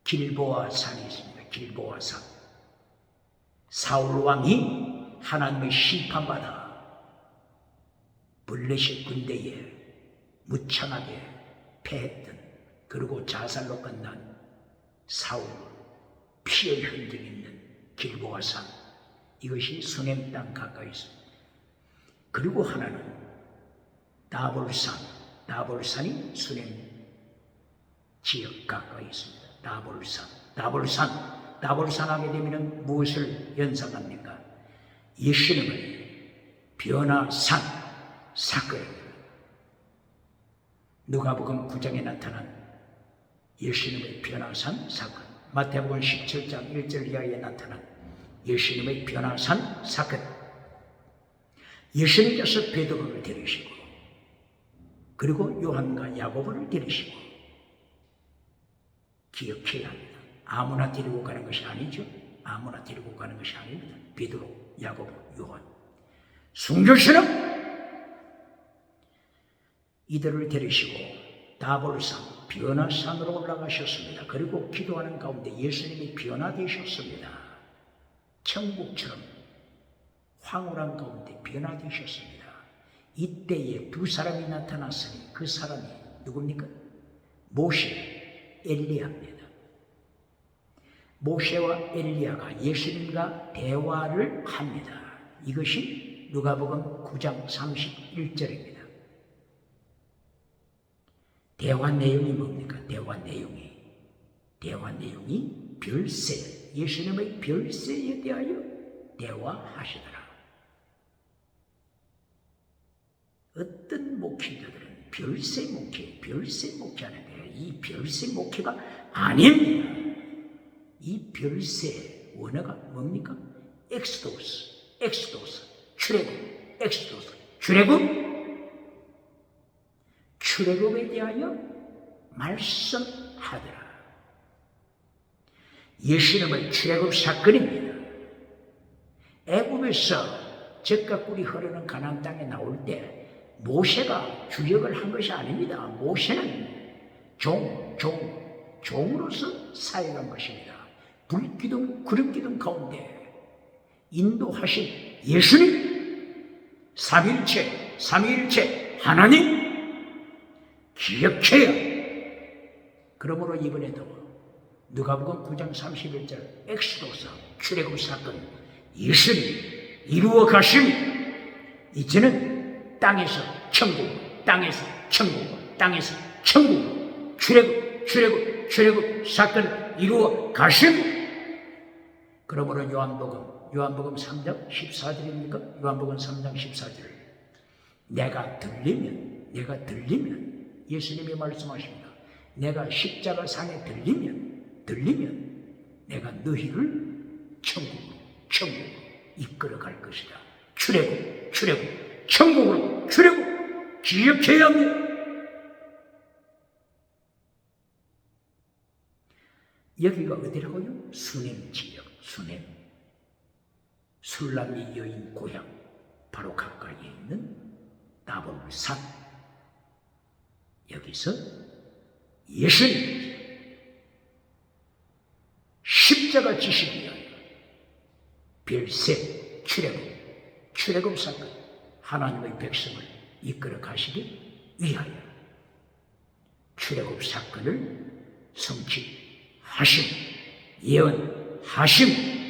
길보아 산이 있습니다. 길보아 산. 사울 왕이 하나님의 심판받아 블레셋 군대에 무참하게 패했던, 그리고 자살로 끝난 사울 피의 흔적이 있는 길보아 산, 이것이 수넴 땅 가까이 있습니다. 그리고 하나는 다볼산, 다볼산이 수넴 지역 가까이 있습니다. 다볼산 하게 되면 무엇을 연상합니까? 예수님의 변화산 사건입니다. 누가복음 9장에 나타난 예수님의 변화산 사건, 마태복음 17장 1절 이하에 나타난 예수님의 변화산 사건. 예수님께서 베드로를 데리시고, 그리고 요한과 야고보를 데리시고, 기억해야 합니다. 아무나 데리고 가는 것이 아니죠. 아무나 데리고 가는 것이 아닙니다. 베드로, 야고보, 요한. 순교시는 이들을 데리시고 다볼산, 변화산으로 올라가셨습니다. 그리고 기도하는 가운데 예수님이 변화되셨습니다. 천국처럼 황홀한 가운데 변화되셨습니다. 이때에 두 사람이 나타났으니 그 사람이 누굽니까? 모세, 엘리야입니다. 모세와 엘리야가 예수님과 대화를 합니다. 이것이 누가복음 9장 31절입니다. 대화 내용이 뭡니까? 대화 내용이 별세, 예수님의 별세에 대하여 대화하시더라. 어떤 목회자들은 별세 목회하는데 이 별세 목회가 아닙니다. 이 별세 원어가 뭡니까? 엑스도스, 출애굽, 출애굽에 대하여 말씀하더라. 예수님은 출애굽 사건입니다. 애굽에서 젖과 꿀이 흐르는 가나안 땅에 나올 때 모세가 주역을 한 것이 아닙니다. 모세는 종으로서 사역한 것입니다. 불기둥, 구름기둥 가운데 인도하신 예수님, 삼위일체 하나님 기억해요. 그러므로 이번에도 누가복음 9장 31절 엑스도서 출애굽 사건 예수님 이루어 가심이 이제는 땅에서 천국으로, 땅에서 천국으로, 땅에서 천국으로 출애굽 사건 이루어 가심. 그러므로 요한복음 3장 14절입니까? 요한복음 3장 14절 내가 들리면 예수님이 말씀하십니다. 내가 십자가 상에 들리면 내가 너희를 천국으로 이끌어 갈 것이다. 출애굽 천국으로 기억해야 합니다. 여기가 어디라고요? 수냄 지역, 수냄. 술람미 여인 고향 바로 가까이에 있는 나볼산. 여기서 예수님 십자가 지시기 위하여 별세 출애굽 사건 하나님의 백성을 이끌어 가시기 위하여 출애굽 사건을 성취하심, 예언하심.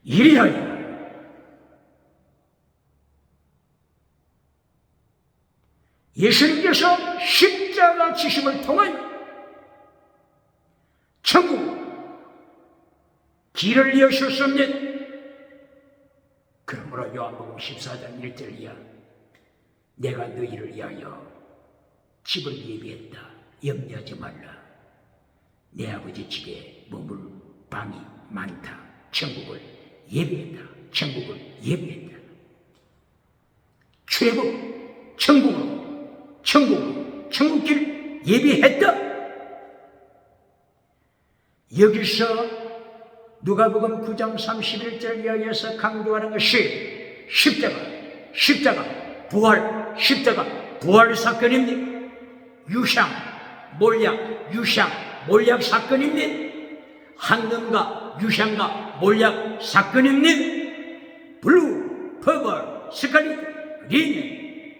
이리하여 예수님께서 십자가 지심을 통하여 천국 길을 여셨습니다. 그러므로 요한복음 14장 1절 이하 내가 너희를 위하여 집을 예비했다. 염려하지 말라. 내 아버지 집에 머물 방이 많다. 천국을 예비했다. 출애굽 천국길 예비했다. 여기서 누가복음 9장 31절 이하에서 강조하는 것이 십자가 부활 사건입니다. 몰약 사건입니다. 황금과 유향과 몰약 사건입니다. 블루, 퍼플, 스칼릿, 리넨,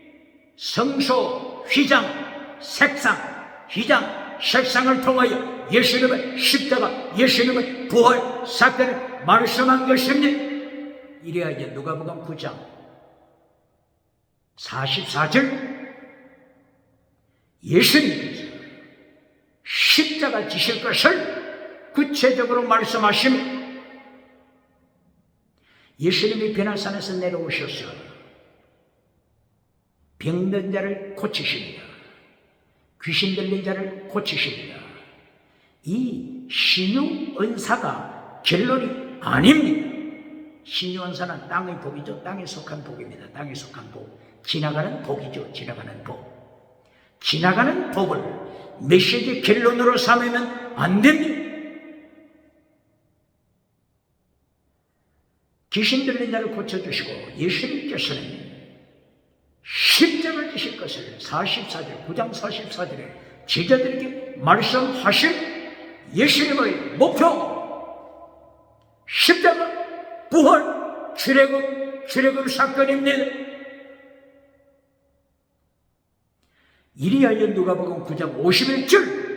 성소, 휘장, 색상을 통하여 예수님의 십자가, 예수님의 부활 사건을 말씀한 것입니다. 이래야 이제 누가복음 9장 44절 예수님께서 십자가 지실 것을 구체적으로 말씀하십니다. 예수님이 변화산에서 내려오셔서 병든 자를 고치십니다. 귀신 들린 자를 고치십니다. 이 신유언사가 결론이 아닙니다. 신유언사는 땅의 복이죠. 땅에 속한 복입니다. 땅에 속한 복. 지나가는 복이죠. 지나가는 복. 지나가는 복을 메시지 결론으로 삼으면 안 됩니다. 귀신 들린 자를 고쳐주시고 예수님께서는 십자가 지실 것을 9장 44절에 제자들에게 말씀하신 예수님의 목표 십자가 부활 출애굽 사건입니다. 이리하여 누가복음 9장 51절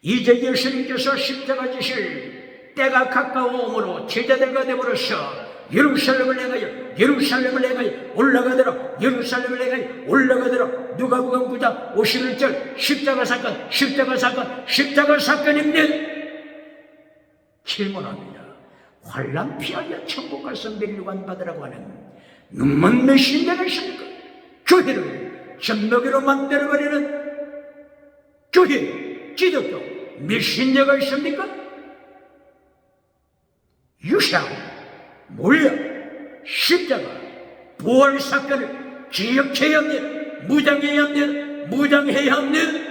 이제 예수님께서 십자가 지실 때가 가까워오므로 제자들과 더불어서 예루살렘을 향하여 올라가더라. 누가복음 9장 51절 십자가 사건입니다. 질문합니다. 환난 피하여 천국 가서 멸류관 받으라고 하는 눈먼 메신저가 있습니까? 교회를 젖먹이로 만들어버리는 교회, 기독교 메신저가 있습니까? 유향, 몰약, 십자가 부활 사건을 기억해야 합니다. 무장해야 합니다. 무장해야 합니다.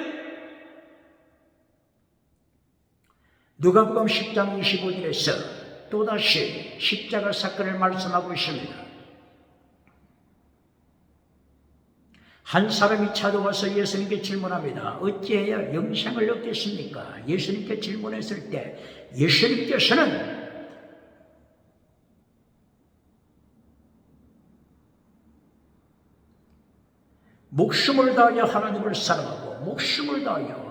누가복음 10장 25절에서 또다시 십자가 사건을 말씀하고 있습니다. 한 사람이 찾아와서 예수님께 질문합니다. 어찌해야 영생을 얻겠습니까? 예수님께 질문했을 때 예수님께서는 목숨을 다하여 하나님을 사랑하고 목숨을 다하여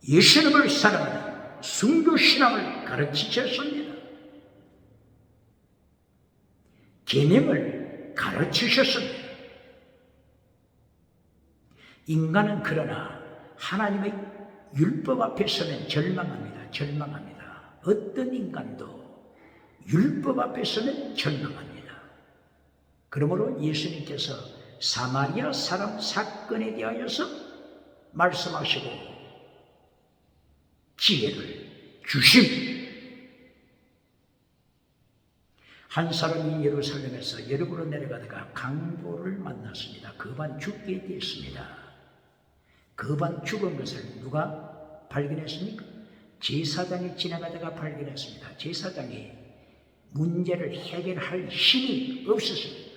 예수님을 사랑하는 순교신앙을 가르치셨습니다. 계명을 가르치셨습니다. 인간은 그러나 하나님의 율법 앞에서는 절망합니다. 절망합니다. 어떤 인간도 율법 앞에서는 절망합니다. 그러므로 예수님께서 사마리아 사람 사건에 대하여서 말씀하시고 지혜를 주심. 한 사람이 예루살렘에서 여리고로 내려가다가 강도를 만났습니다. 그반 죽게 되었습니다. 그반 죽은 것을 누가 발견했습니까? 제사장이 지나가다가 발견했습니다. 제사장이 문제를 해결할 힘이 없었습니다.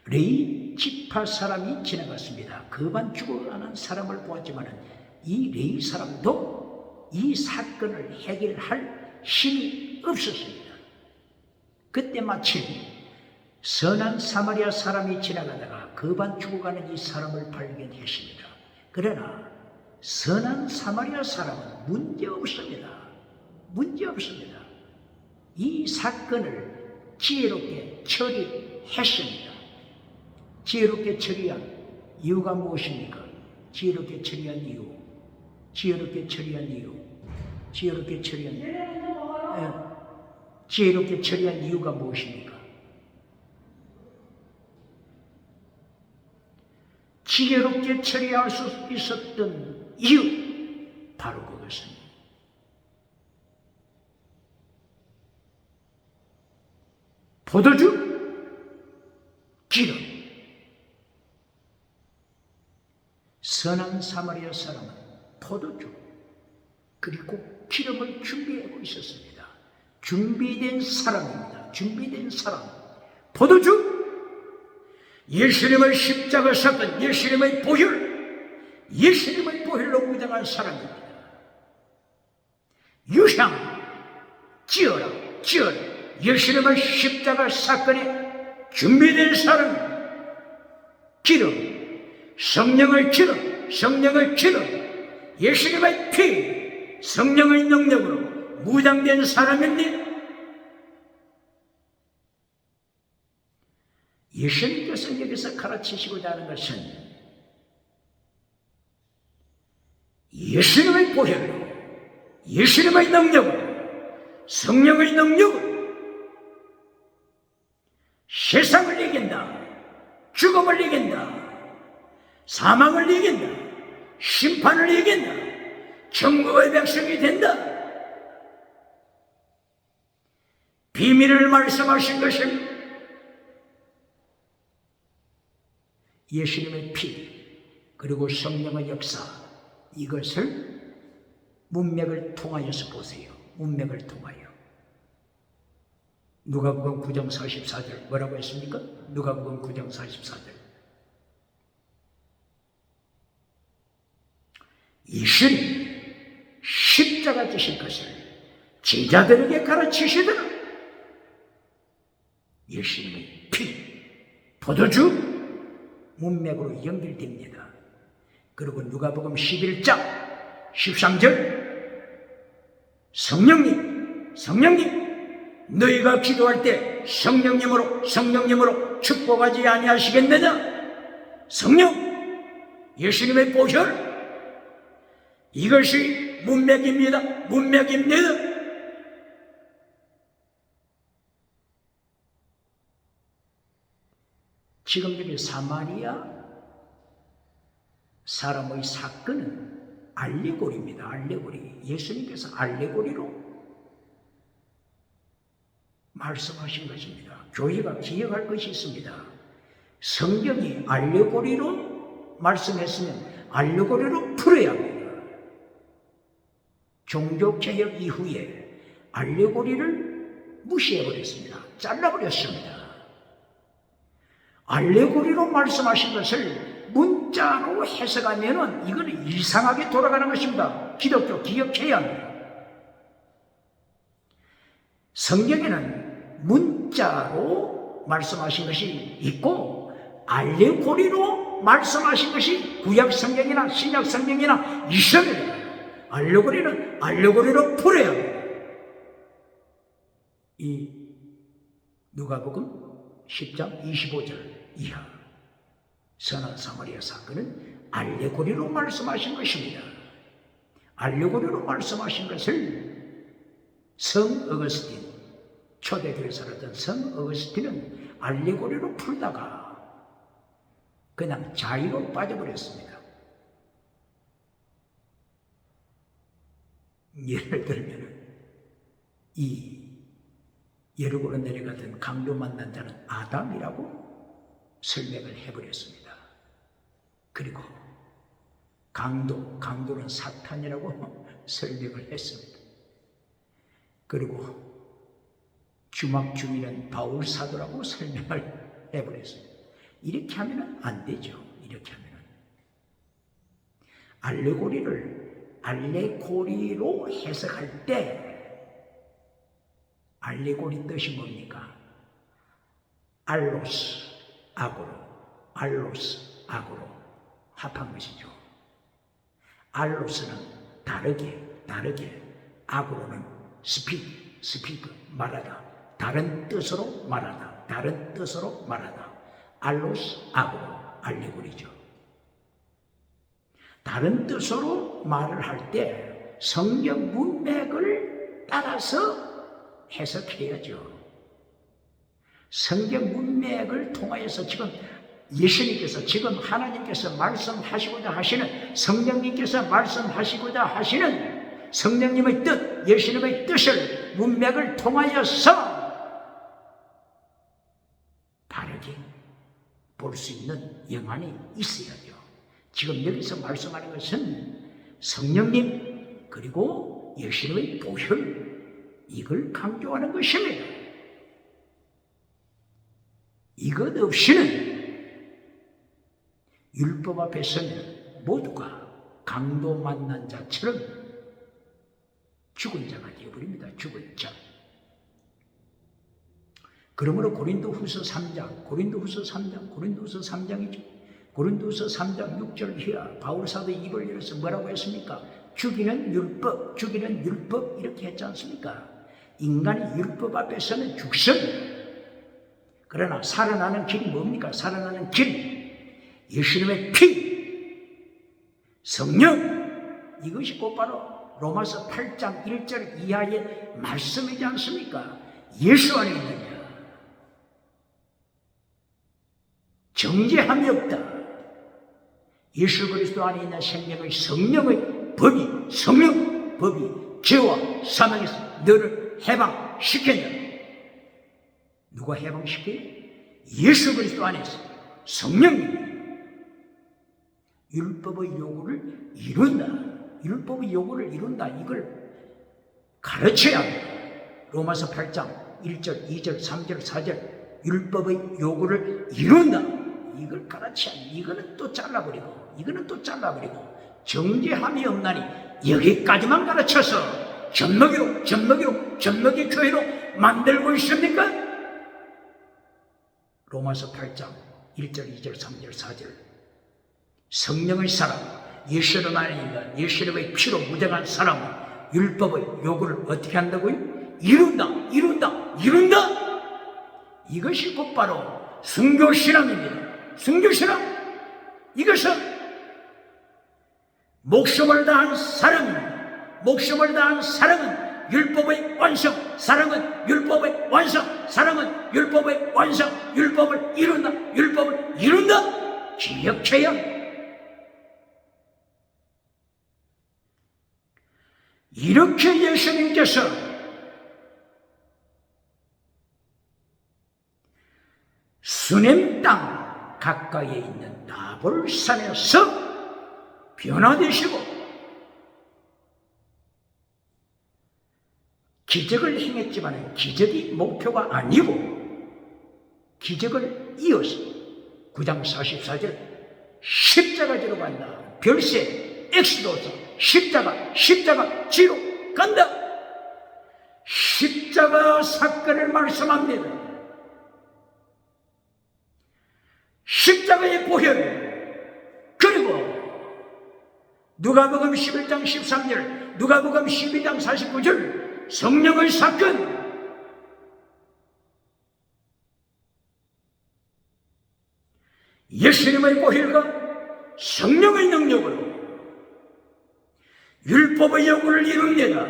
레위 지파 사람이 지나갔습니다. 그반 죽어가는 사람을 보았지만 이 레위 사람도 이 사건을 해결할 힘이 없었습니다. 그때 마침 선한 사마리아 사람이 지나가다가 그반 죽어가는 이 사람을 발견했습니다. 그러나 선한 사마리아 사람은 문제없습니다. 문제없습니다. 이 사건을 지혜롭게 처리했습니다. 지혜롭게 처리한 이유가 무엇입니까? 지혜롭게 처리한 이유. 지혜롭게 처리한 이유. 지혜롭게 처리한 이유. 지혜롭게 처리한 이유가 무엇입니까? 지혜롭게 처리할 수 있었던 이유, 바로 그것은 포도주, 기름. 선한 사마리아 사람은 포도주 그리고 기름을 준비하고 있었습니다. 준비된 사람입니다. 준비된 사람. 포도주, 예수님의 십자가 사건, 예수님의 보혈, 예수님의 보혈로 무장한 사람입니다. 유향, 찌어라, 찌어라. 예수님의 십자가 사건에 준비된 사람입니다. 기름, 성령의 기름, 성령의 기름, 예수님의 피, 성령의 능력으로 무장된 사람입니다. 예수님께서 여기서 가르치시고자 하는 것은 예수님의 보혈로, 예수님의 능력으로, 성령의 능력으로 세상을 이긴다, 죽음을 이긴다, 사망을 이긴다, 심판을 이긴다, 천국의 백성이 된다. 비밀을 말씀하신 것은 예수님의 피 그리고 성령의 역사, 이것을 문맥을 통하여서 보세요. 문맥을 통하여. 누가복음 9장 44절 뭐라고 했습니까? 누가복음 9장 44절. 예수님 십자가 지신 것을 제자들에게 가르치시더라. 예수님의 피, 포도주, 문맥으로 연결됩니다. 그리고 누가복음 11장 13절 성령님 너희가 기도할 때 성령님으로 축복하지 아니하시겠느냐? 성령, 예수님의 보혈, 이것이 문맥입니다. 문맥입니다. 지금 여기 사마리아 사람의 사건은 알레고리입니다. 알레고리. 예수님께서 알레고리로 말씀하신 것입니다. 교회가 기억할 것이 있습니다. 성경이 알레고리로 말씀했으면 알레고리로 풀어야 합니다. 종교개혁 이후에 알레고리를 무시해버렸습니다. 잘라버렸습니다. 알레고리로 말씀하신 것을 문자로 해석하면 이거는 이상하게 돌아가는 것입니다. 기독교 기억해야 합니다. 성경에는 문자로 말씀하신 것이 있고 알레고리로 말씀하신 것이 구약 성경이나 신약 성경이나 있습니다. 알레고리는 알레고리로 풀어야 합니다. 이 누가복음 10장 25절 이하 선한 사마리아 사건은 알레고리로 말씀하신 것입니다. 알레고리로 말씀하신 것을 성 어거스틴, 초대교회 살았던 성 어거스틴은 알레고리로 풀다가 그냥 자의로 빠져버렸습니다. 예를 들면 이 예루고로 내려가던 강도 만난 자는 아담이라고 설명을 해버렸습니다. 그리고 강도는 사탄이라고 설명을 했습니다. 그리고 주막 주인은 바울 사도라고 설명을 해버렸습니다. 이렇게 하면 안 되죠. 이렇게 하면 알레고리로 해석할 때 알레고리 뜻이 뭡니까? 알로스, 아고로 합한 것이죠. 알로스는 다르게, 아고로는 스피크, 말하다, 다른 뜻으로 말하다. 알로스, 아고로, 알레고리죠. 다른 뜻으로 말을 할 때 성경 문맥을 따라서 해석해야죠. 성경 문맥을 통하여서 지금 예수님께서 지금 하나님께서 말씀하시고자 하시는 성령님께서 말씀하시고자 하시는 성령님의 뜻, 예수님의 뜻을 문맥을 통하여서 바르게 볼 수 있는 영안이 있어야죠. 지금 여기서 말씀하는 것은 성령님 그리고 예수님의 보혈 이걸 강조하는 것입니다. 이것 없이는 율법 앞에 서면 모두가 강도 만난 자처럼 죽은 자가 되어버립니다. 죽은 자. 그러므로 고린도후서 3장이죠. 고린도후서 3장 6절 이하 바울 사도 입을 열어서 뭐라고 했습니까? 죽이는 율법 이렇게 했지 않습니까? 인간이 율법 앞에서는 죽습니다. 그러나 살아나는 길이 뭡니까? 살아나는 길, 예수님의 피, 성령, 이것이 곧바로 로마서 8장 1절 이하의 말씀이지 않습니까? 예수 안에 있는 자, 정죄함이 없다. 예수 그리스도 안에 있는 생명의 성령의 법이 죄와 사망에서 너를 해방시켰다. 누가 해방시켜요? 예수 그리스도 안에서 성령님. 율법의 요구를 이룬다. 이걸 가르쳐야 합니다. 로마서 8장 1절, 2절, 3절, 4절 율법의 요구를 이룬다. 이걸 가르쳐야 합니다. 이거는 또 잘라버리고 정죄함이 없나니 여기까지만 가르쳐서 젖먹이 교회로 만들고 있습니까? 로마서 8장 1절, 2절, 3절, 4절 성령의 사람, 예수님 안에 있는 예수님의 피로 무장한 사람은 율법의 요구를 어떻게 한다고요? 이룬다. 이것이 곧바로 순교신앙입니다. 순교신앙. 이것은 목숨을 다한 사랑은 율법의 완성, 사랑은 율법의 완성, 사랑은 율법의 완성, 율법을 이룬다. 기억해야 합니다. 이렇게 예수님께서 수냄 땅 가까이에 있는 나볼산에서 변화되시고 기적을 행했지만 기적이 목표가 아니고 기적을 이어서 9장 44절 십자가지로 간다. 별세 엑스도서 십자가 지로 간다. 십자가 사건을 말씀합니다. 십자가의 보혈, 그리고 누가복음 11장 13절, 누가복음 12장 49절 성령의 사건, 예수님의 보혈과 성령의 능력으로 율법의 요구를 이룹니다.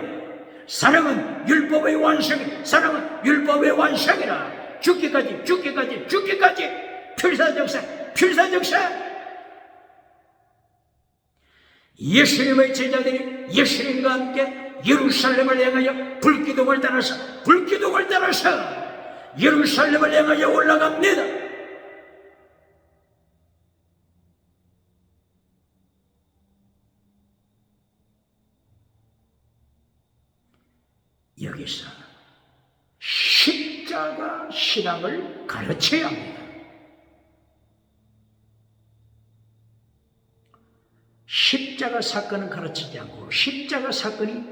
사랑은 율법의 완성, 사랑은 율법의 완성이라. 죽기까지 필사적사. 예수님의 제자들이 예수님과 함께 예루살렘을 향하여 불기둥을 따라서 예루살렘을 향하여 올라갑니다. 여기서 십자가 신앙을 가르쳐야 합니다. 십자가 사건은 가르치지 않고 십자가 사건이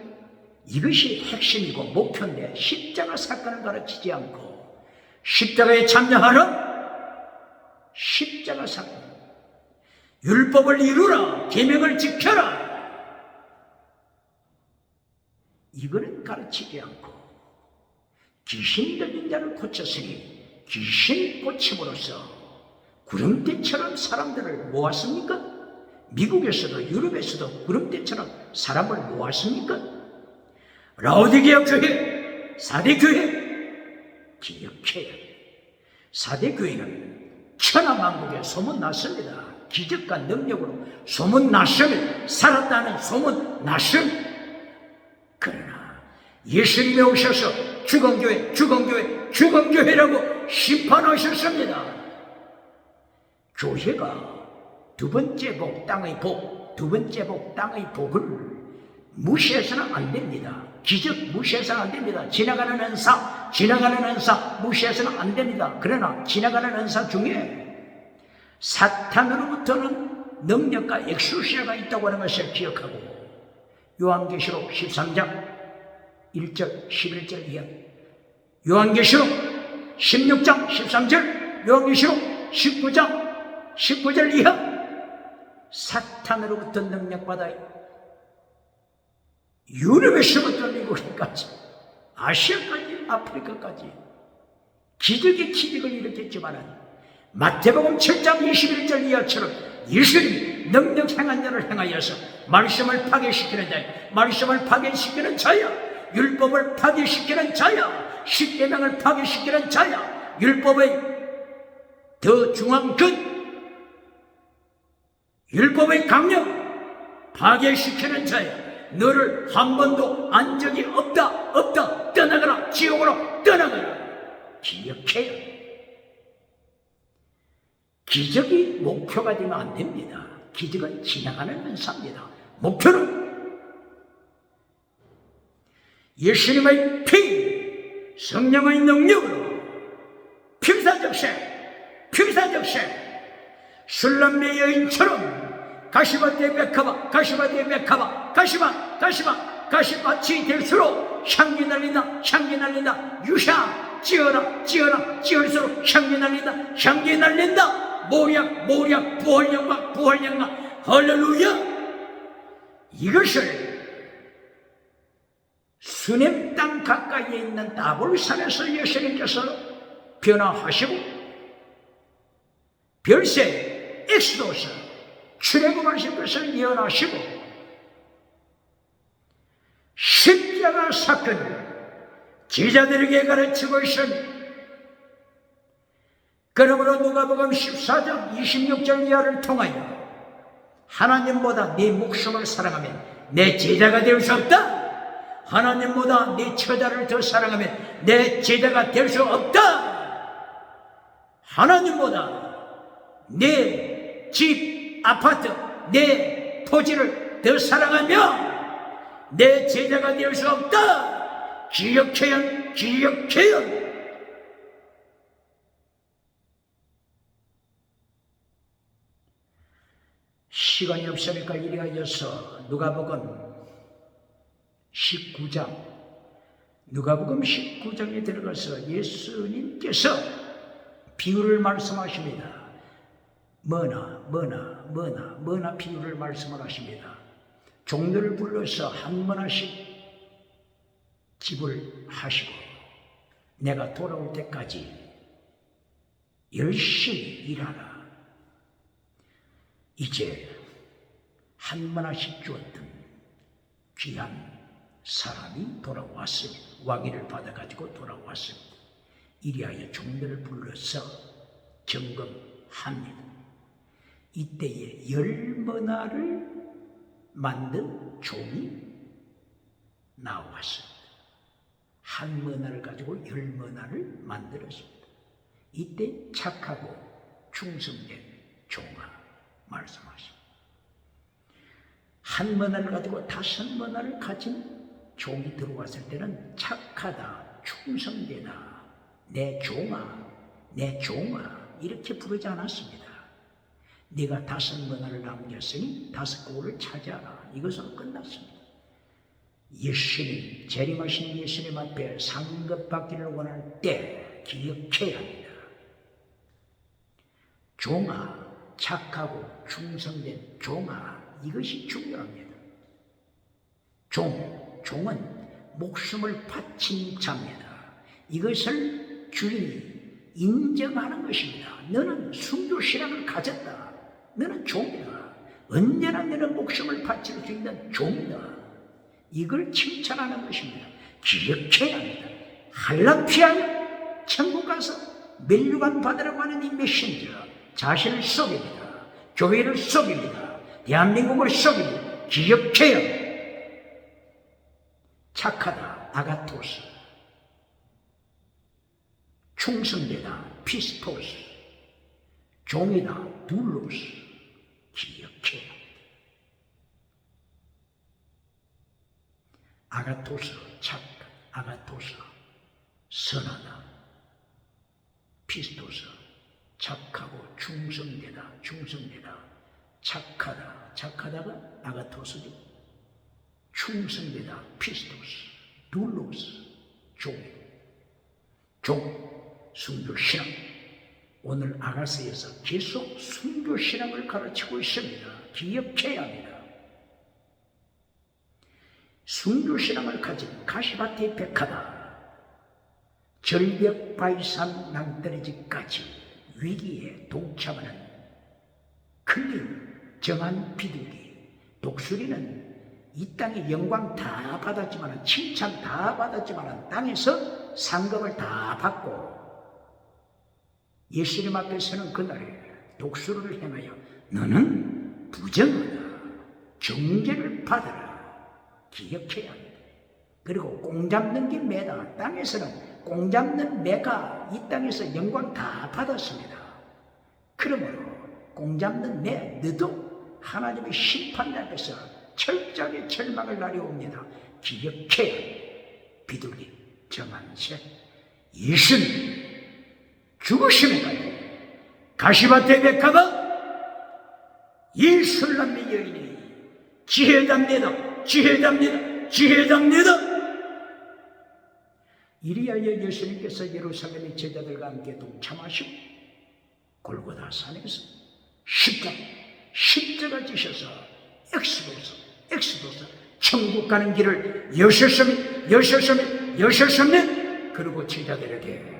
이것이 핵심이고 목표인데 십자가 사건을 가르치지 않고 십자가에 참여하라. 십자가 사건, 율법을 이루라, 계명을 지켜라, 이거는 가르치지 않고 귀신 들린 자를 고쳤으니 귀신 고침으로써 구름대처럼 사람들을 모았습니까? 미국에서도 유럽에서도 구름대처럼 사람을 모았습니까? 라오디게아 교회, 사대 교회 기억해야 돼요. 사대 교회는 천하만국에 소문났습니다. 기적과 능력으로 소문났습니다. 살았다는 소문났습니다. 그러나 예수님이 오셔서 죽은교회라고 심판하셨습니다. 교회가 두 번째 복, 땅의 복을 무시해서는 안 됩니다. 기적 무시해서는 안 됩니다. 지나가는 은사 무시해서는 안 됩니다. 그러나 지나가는 은사 중에 사탄으로부터는 능력과 엑수시아가 있다고 하는 것을 기억하고, 요한계시록 13장 1절 11절 이하, 요한계시록 16장 13절, 요한계시록 19절 이하, 사탄으로부터 능력받아 유럽에서부터 미국까지 아시아까지 아프리카까지 기적을 일으켰지만 마태복음 7장 21절 이하처럼 예수님이 능력 행한 자를 행하여서 말씀을 파괴시키는 자야, 율법을 파괴시키는 자야, 십계명을 파괴시키는 자야, 율법의 더 중앙 근, 율법의 강력 파괴시키는 자야. 너를 한 번도 안 적이 없다. 떠나가라. 지옥으로 떠나가라. 기억해야 돼. 기적이 목표가 되면 안 됩니다. 기적은 지나가는 은사입니다. 목표는 예수님의 피, 성령의 능력으로 필사적세 술람네 여인처럼 가시밭에 가시밭이 될수록 향기 날린다. 유향 찌어럴수록 향기 날린다. 모략 부활영광 할렐루야. 이것을 수냄 땅 가까이에 있는 나볼산에서 예수님께서 변화하시고, 별세 엑스도서 출애굽하신 것을 예언하시고, 십자가 사건을 제자들에게 가르치고 있으니, 그러므로 누가복음 14장 26절 이하를 통하여 하나님보다 네 목숨을 사랑하면 내 제자가 될 수 없다. 하나님보다 네 처자를 더 사랑하면 내 제자가 될 수 없다. 하나님보다 내 집, 아파트, 내 토지를 더 사랑하며 내 제자가 될 수 없다. 기억해야, 기억해야. 시간이 없으니까 이리하여서 누가복음 19장에 들어가서 예수님께서 비유를 말씀하십니다. 뭐나 비유를 말씀을 하십니다. 종들을 불러서 한 번씩 집을 하시고 내가 돌아올 때까지 열심히 일하라. 이제 한 번씩 주었던 귀한 사람이 돌아왔습니다. 와기를 받아가지고 돌아왔습니다. 이리하여 종들을 불러서 점검합니다. 이때에 10머나를 만든 종이 나왔습니다. 한 머나를 가지고 10머나를 만들었습니다. 이때 착하고 충성된 종아 말씀하십니다. 한 머나를 가지고 5머나를 가진 종이 들어왔을 때는 착하다, 충성되다, 내 종아, 내 종아 이렇게 부르지 않았습니다. 네가 5머나를 남겼으니 5고를 차지하라. 이것으로 끝났습니다. 예수님, 재림하신 예수님 앞에 상급받기를 원할 때 기억해야 합니다. 종아, 착하고 충성된 종아, 이것이 중요합니다. 종은 목숨을 바친 자입니다. 이것을 주인이 인정하는 것입니다. 너는 순교신앙을 가졌다. 너는 종이다. 언제나 너는 목숨을 바칠 수 있는 종이다. 이걸 칭찬하는 것입니다. 기억해야 합니다. 할라피하여 천국 가서 멸류관 받으라고 하는 이 메신저, 자신을 속입니다. 교회를 속입니다. 대한민국을 속입니다. 기억해야 합니다. 착하다, 아가토스. 충성되다, 피스토스. 종이다, 둘로스. 기억해야 합니다. 아가토스, 아가토스, 선하다. 피스토스, 착하고 충성되다, 착하다가 아가토스죠. 충성되다, 피스토스, 둘로스, 순교신앙. 오늘 아가서에서 계속 순교신앙을 가르치고 있습니다. 기억해야 합니다. 순교신앙을 가진 가시밭의 백하다. 절벽 바위산 낭떠러지까지 위기에 동참하는 큰일 정한 비둘기. 독수리는 이 땅의 영광 다 받았지만, 칭찬 다 받았지만 땅에서 상급을 다 받고 예수님 앞에서는 그날에 독수리를 향하여 너는 부정하다, 경계를 받아라. 기억해야 합니다. 그리고 공 잡는 게 매다. 땅에서는 공 잡는 매가 이 땅에서 영광 다 받았습니다. 그러므로 공 잡는 매 너도 하나님의 심판대 앞에서 철저하게 절망을 날려옵니다. 기억해야 합니다. 비둘기 정한새 예수님 죽으심까지 가시밭의 백합은 예술남의 여인이 지혜답니다. 이리하여 예수님께서 예루살렘의 제자들과 함께 동참하시고 골고다 산에서 십자가 지셔서 엑스도서 천국 가는 길을 여셨으면 그리고 제자들에게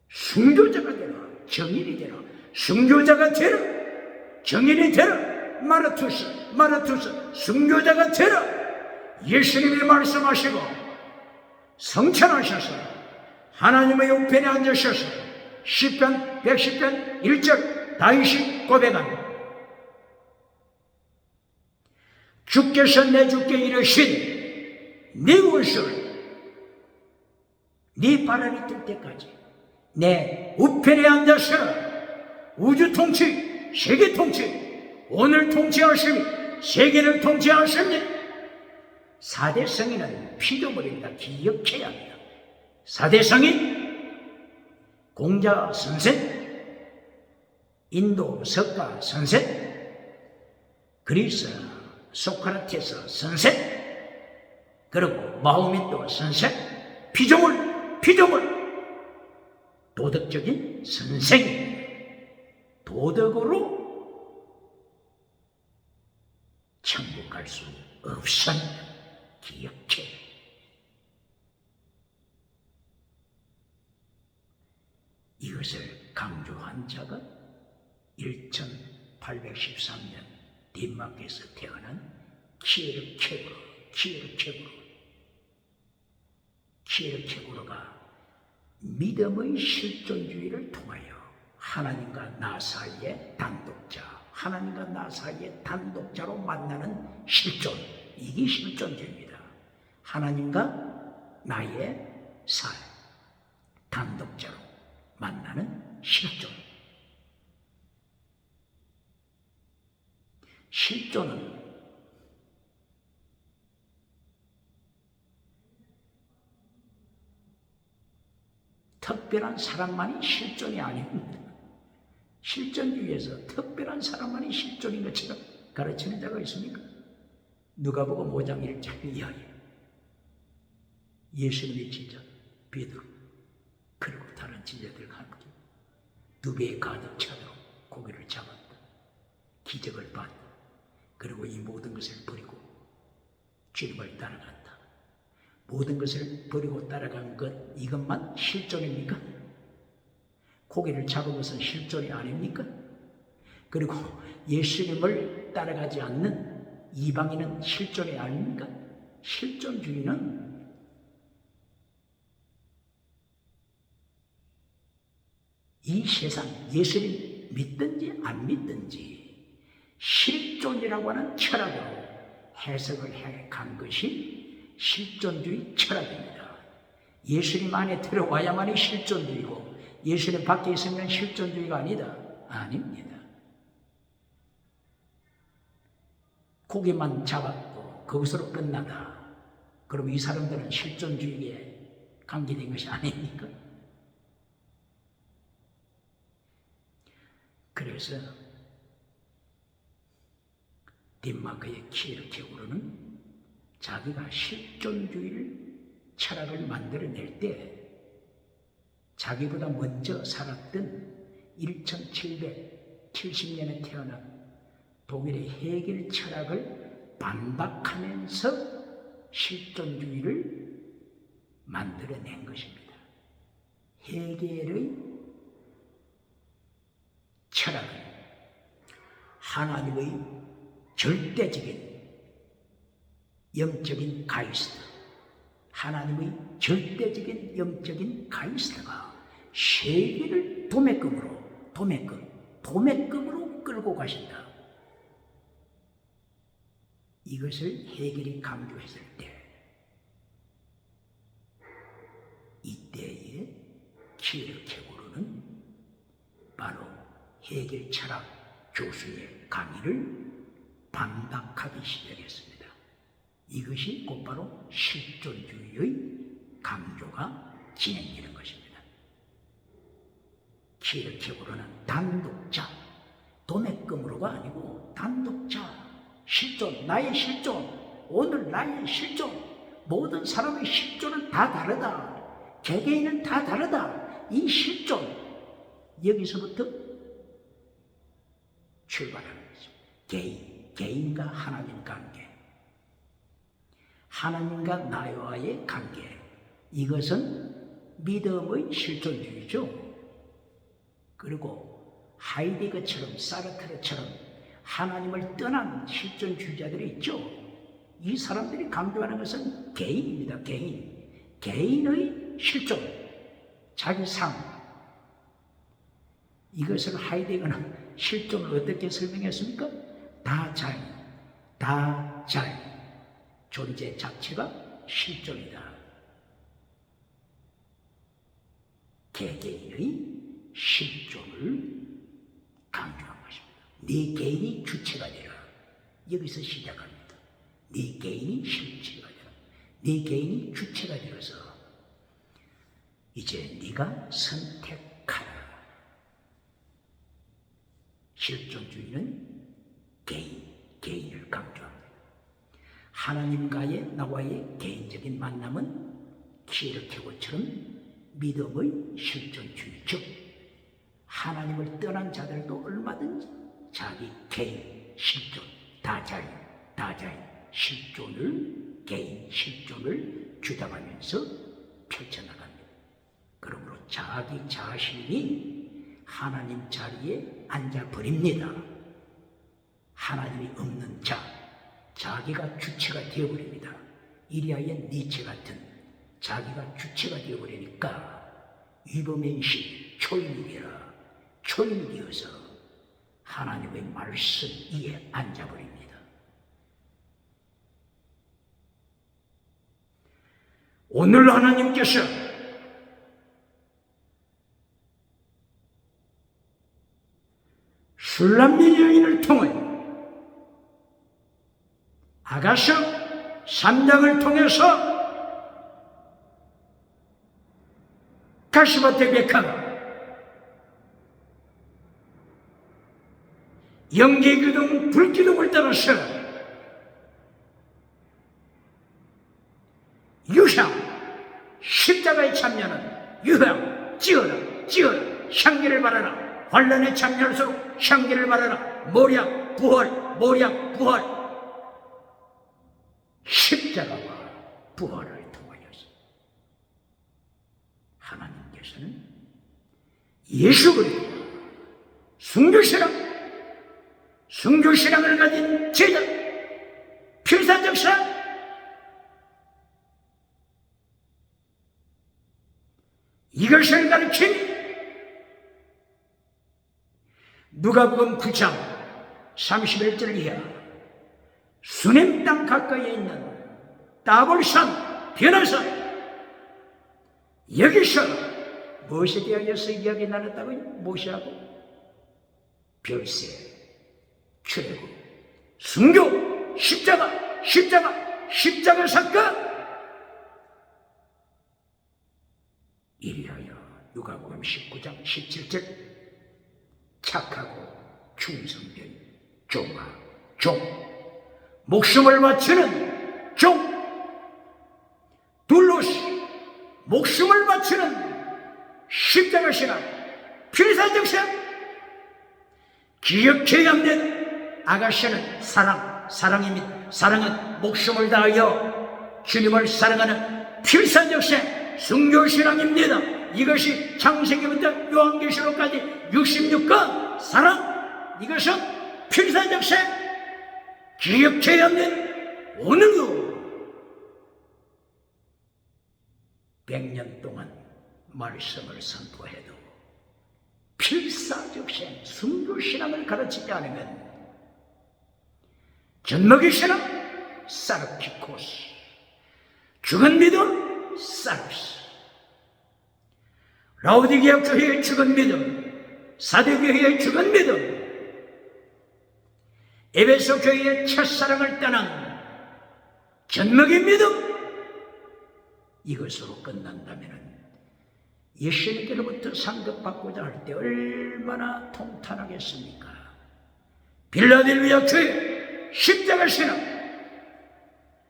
순교자가 되라, 정인이 되라, 순교자가 되라, 정인이 되라, 마라투스 순교자가 되라. 예수님이 말씀하시고 성천하셔서 하나님의 우편에 앉으셔서 시편 110편 1절 다윗이 고백합니다. 주께서 내 주께 이르시되 네 원수를 네 발 아래 뜰 때까지 내 우편에 앉아서 우주 통치, 세계 통치, 오늘 통치하시니 세계를 통치하십니다. 4대 성인은 피조물입니다. 기억해야 합니다. 4대 성인, 공자 선생, 인도 석가 선생, 그리스 소크라테스 선생, 그리고 마호메트 선생, 피조물, 도덕적인 선생입니다. 도덕으로 천국 갈 수 없습니다. 기억해. 이것을 강조한 자가 1813년 덴마크에서 태어난 키에르케고르가 믿음의 실존주의를 통하여 하나님과 나 사이의 단독자, 하나님과 나 사이의 단독자로 만나는 실존, 이게 실존주의입니다. 하나님과 나의 사이, 단독자로 만나는 실존. 실존은 특별한 사람만이 실존이 아닙니다. 실존주의에서 특별한 사람만이 실존인 것처럼 가르치는 자가 있습니까? 누가복음 5장 1절 이하에 예수님의 제자 베드로 그리고 다른 제자들과 함께 두 배에 가득 차도록 고기를 잡았다. 기적을 봤다. 그리고 이 모든 것을 버리고 주님을 따라갔다. 모든 것을 버리고 따라간 것, 이것만 실존입니까? 고기를 잡은 것은 실존이 아닙니까? 그리고 예수님을 따라가지 않는 이방인은 실존이 아닙니까? 실존주의는 이 세상 예수님 믿든지 안 믿든지 실존이라고 하는 철학으로 해석을 해간 것이 실존주의 철학입니다. 예수님 안에 들어와야만이 실존주의고 예수님 밖에 있으면 실존주의가 아닙니다. 고기만 잡았고 거기서로 끝나다. 그럼 이 사람들은 실존주의에 감기된 것이 아닙니까? 그래서 덴마크의 키에르케고르는 자기가 실존주의를 철학을 만들어낼 때 자기보다 먼저 살았던 1770년에 태어난 독일의 헤겔 철학을 반박하면서 실존주의를 만들어낸 것입니다. 헤겔의 철학은 하나님의 절대적인 영적인 가이스트, 하나님의 절대적인 영적인 가이스트가 세계를 도매금으로 끌고 가신다. 이것을 헤겔이 강조했을 때 이때의 키에르케고르는 바로 헤겔 철학 교수의 강의를 반박하기 시작했습니다. 이것이 곧바로 실존주의의 강조가 진행되는 것입니다. 키에르케고르는 단독자, 도매금으로가 아니고 단독자, 실존, 나의 실존, 오늘 나의 실존, 모든 사람의 실존은 다 다르다. 개개인은 다 다르다. 이 실존, 여기서부터 출발하는 것입니다. 개인과 하나님 관계, 하나님과 나와의 관계, 이것은 믿음의 실존주의죠. 그리고 하이데거처럼 사르트르처럼 하나님을 떠난 실존주의자들이 있죠. 이 사람들이 강조하는 것은 개인입니다. 개인의 실존, 자기 삶. 이것을 하이데거는 실존을 어떻게 설명했습니까? 다자이, 존재 자체가 실존이다. 개개인의 실존을 강조한 것입니다. 네 개인이 주체가 되라. 여기서 시작합니다. 네 개인이 실체가 되라. 네 개인이 주체가 되어서 이제 네가 선택하라. 실존주의는 개인을 강조합니다. 하나님과의 나와의 개인적인 만남은 키르케고처럼 믿음의 실존주의, 즉 하나님을 떠난 자들도 얼마든지 자기 개인 실존, 다자인 실존을, 개인 실존을 주장하면서 펼쳐나갑니다. 그러므로 자기 자신이 하나님 자리에 앉아버립니다. 하나님이 없는 자기가 주체가 되어버립니다. 이리하여 니체 같은 자기가 주체가 되어버리니까 위범행시 초인이 되라. 초인이 되어서 하나님의 말씀 위에 앉아버립니다. 오늘 하나님께서 술람미 여인을 통해 아가서 3장을 통해서 가시밭에 백화가 영계기둥 불기둥을 따라서 유향 십자가에 참여는 유향 찌어라 향기를 바라라. 환란에 참여할수록 향기를 바라라. 모략 부활 십자가와 부활을 통하여서 하나님께서는 예수 그리스도 순교신앙을 가진 제자, 필사적 신앙, 이것을 가르치니 누가복음 9장 31절 이하 수냄 땅 가까이에 있는 따볼산 변화산, 여기서 무엇에 대하여서 이야기 나눴다고요? 모세하고 별세, 출애굽, 순교, 십자가 사건. 이리하여 누가복음 19장 17절 착하고 충성된 종, 목숨을 바치는 종, 둘러시 목숨을 바치는 십자가 신앙, 필사적 신앙, 기억해야 하는 아가씨는 사랑입니다. 사랑은 목숨을 다하여 주님을 사랑하는 필사적 신앙, 순교신앙입니다. 이것이 창세기부터 요한계시록까지 66권 사랑, 이것은 필사적 신앙. 기억해야 하는 오늘도 100년 동안 말씀을 선포해도 필사적 신앙, 순교신앙을 가르치지 않으면 젖먹이 신앙, 사르키코스, 죽은 믿음, 사르스, 라오디게아 교회의 죽은 믿음, 사대교회의 죽은 믿음, 에베소 교회의 첫사랑을 떠난 젖먹이 믿음, 이것으로 끝난다면 예수님께로부터 상급받고자 할 때 얼마나 통탄하겠습니까? 빌라델비아 교회 십자가 신앙,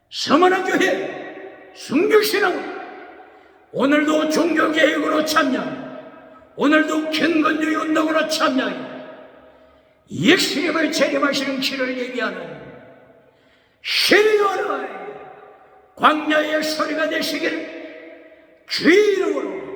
서머나 교회 순교신앙, 오늘도 종교개혁으로 참여, 오늘도 경건주의 운동으로 참여해 예수님을 재림하시는 길을 예비하는 신령의 광야의 소리가 되시기를 주의 이름으로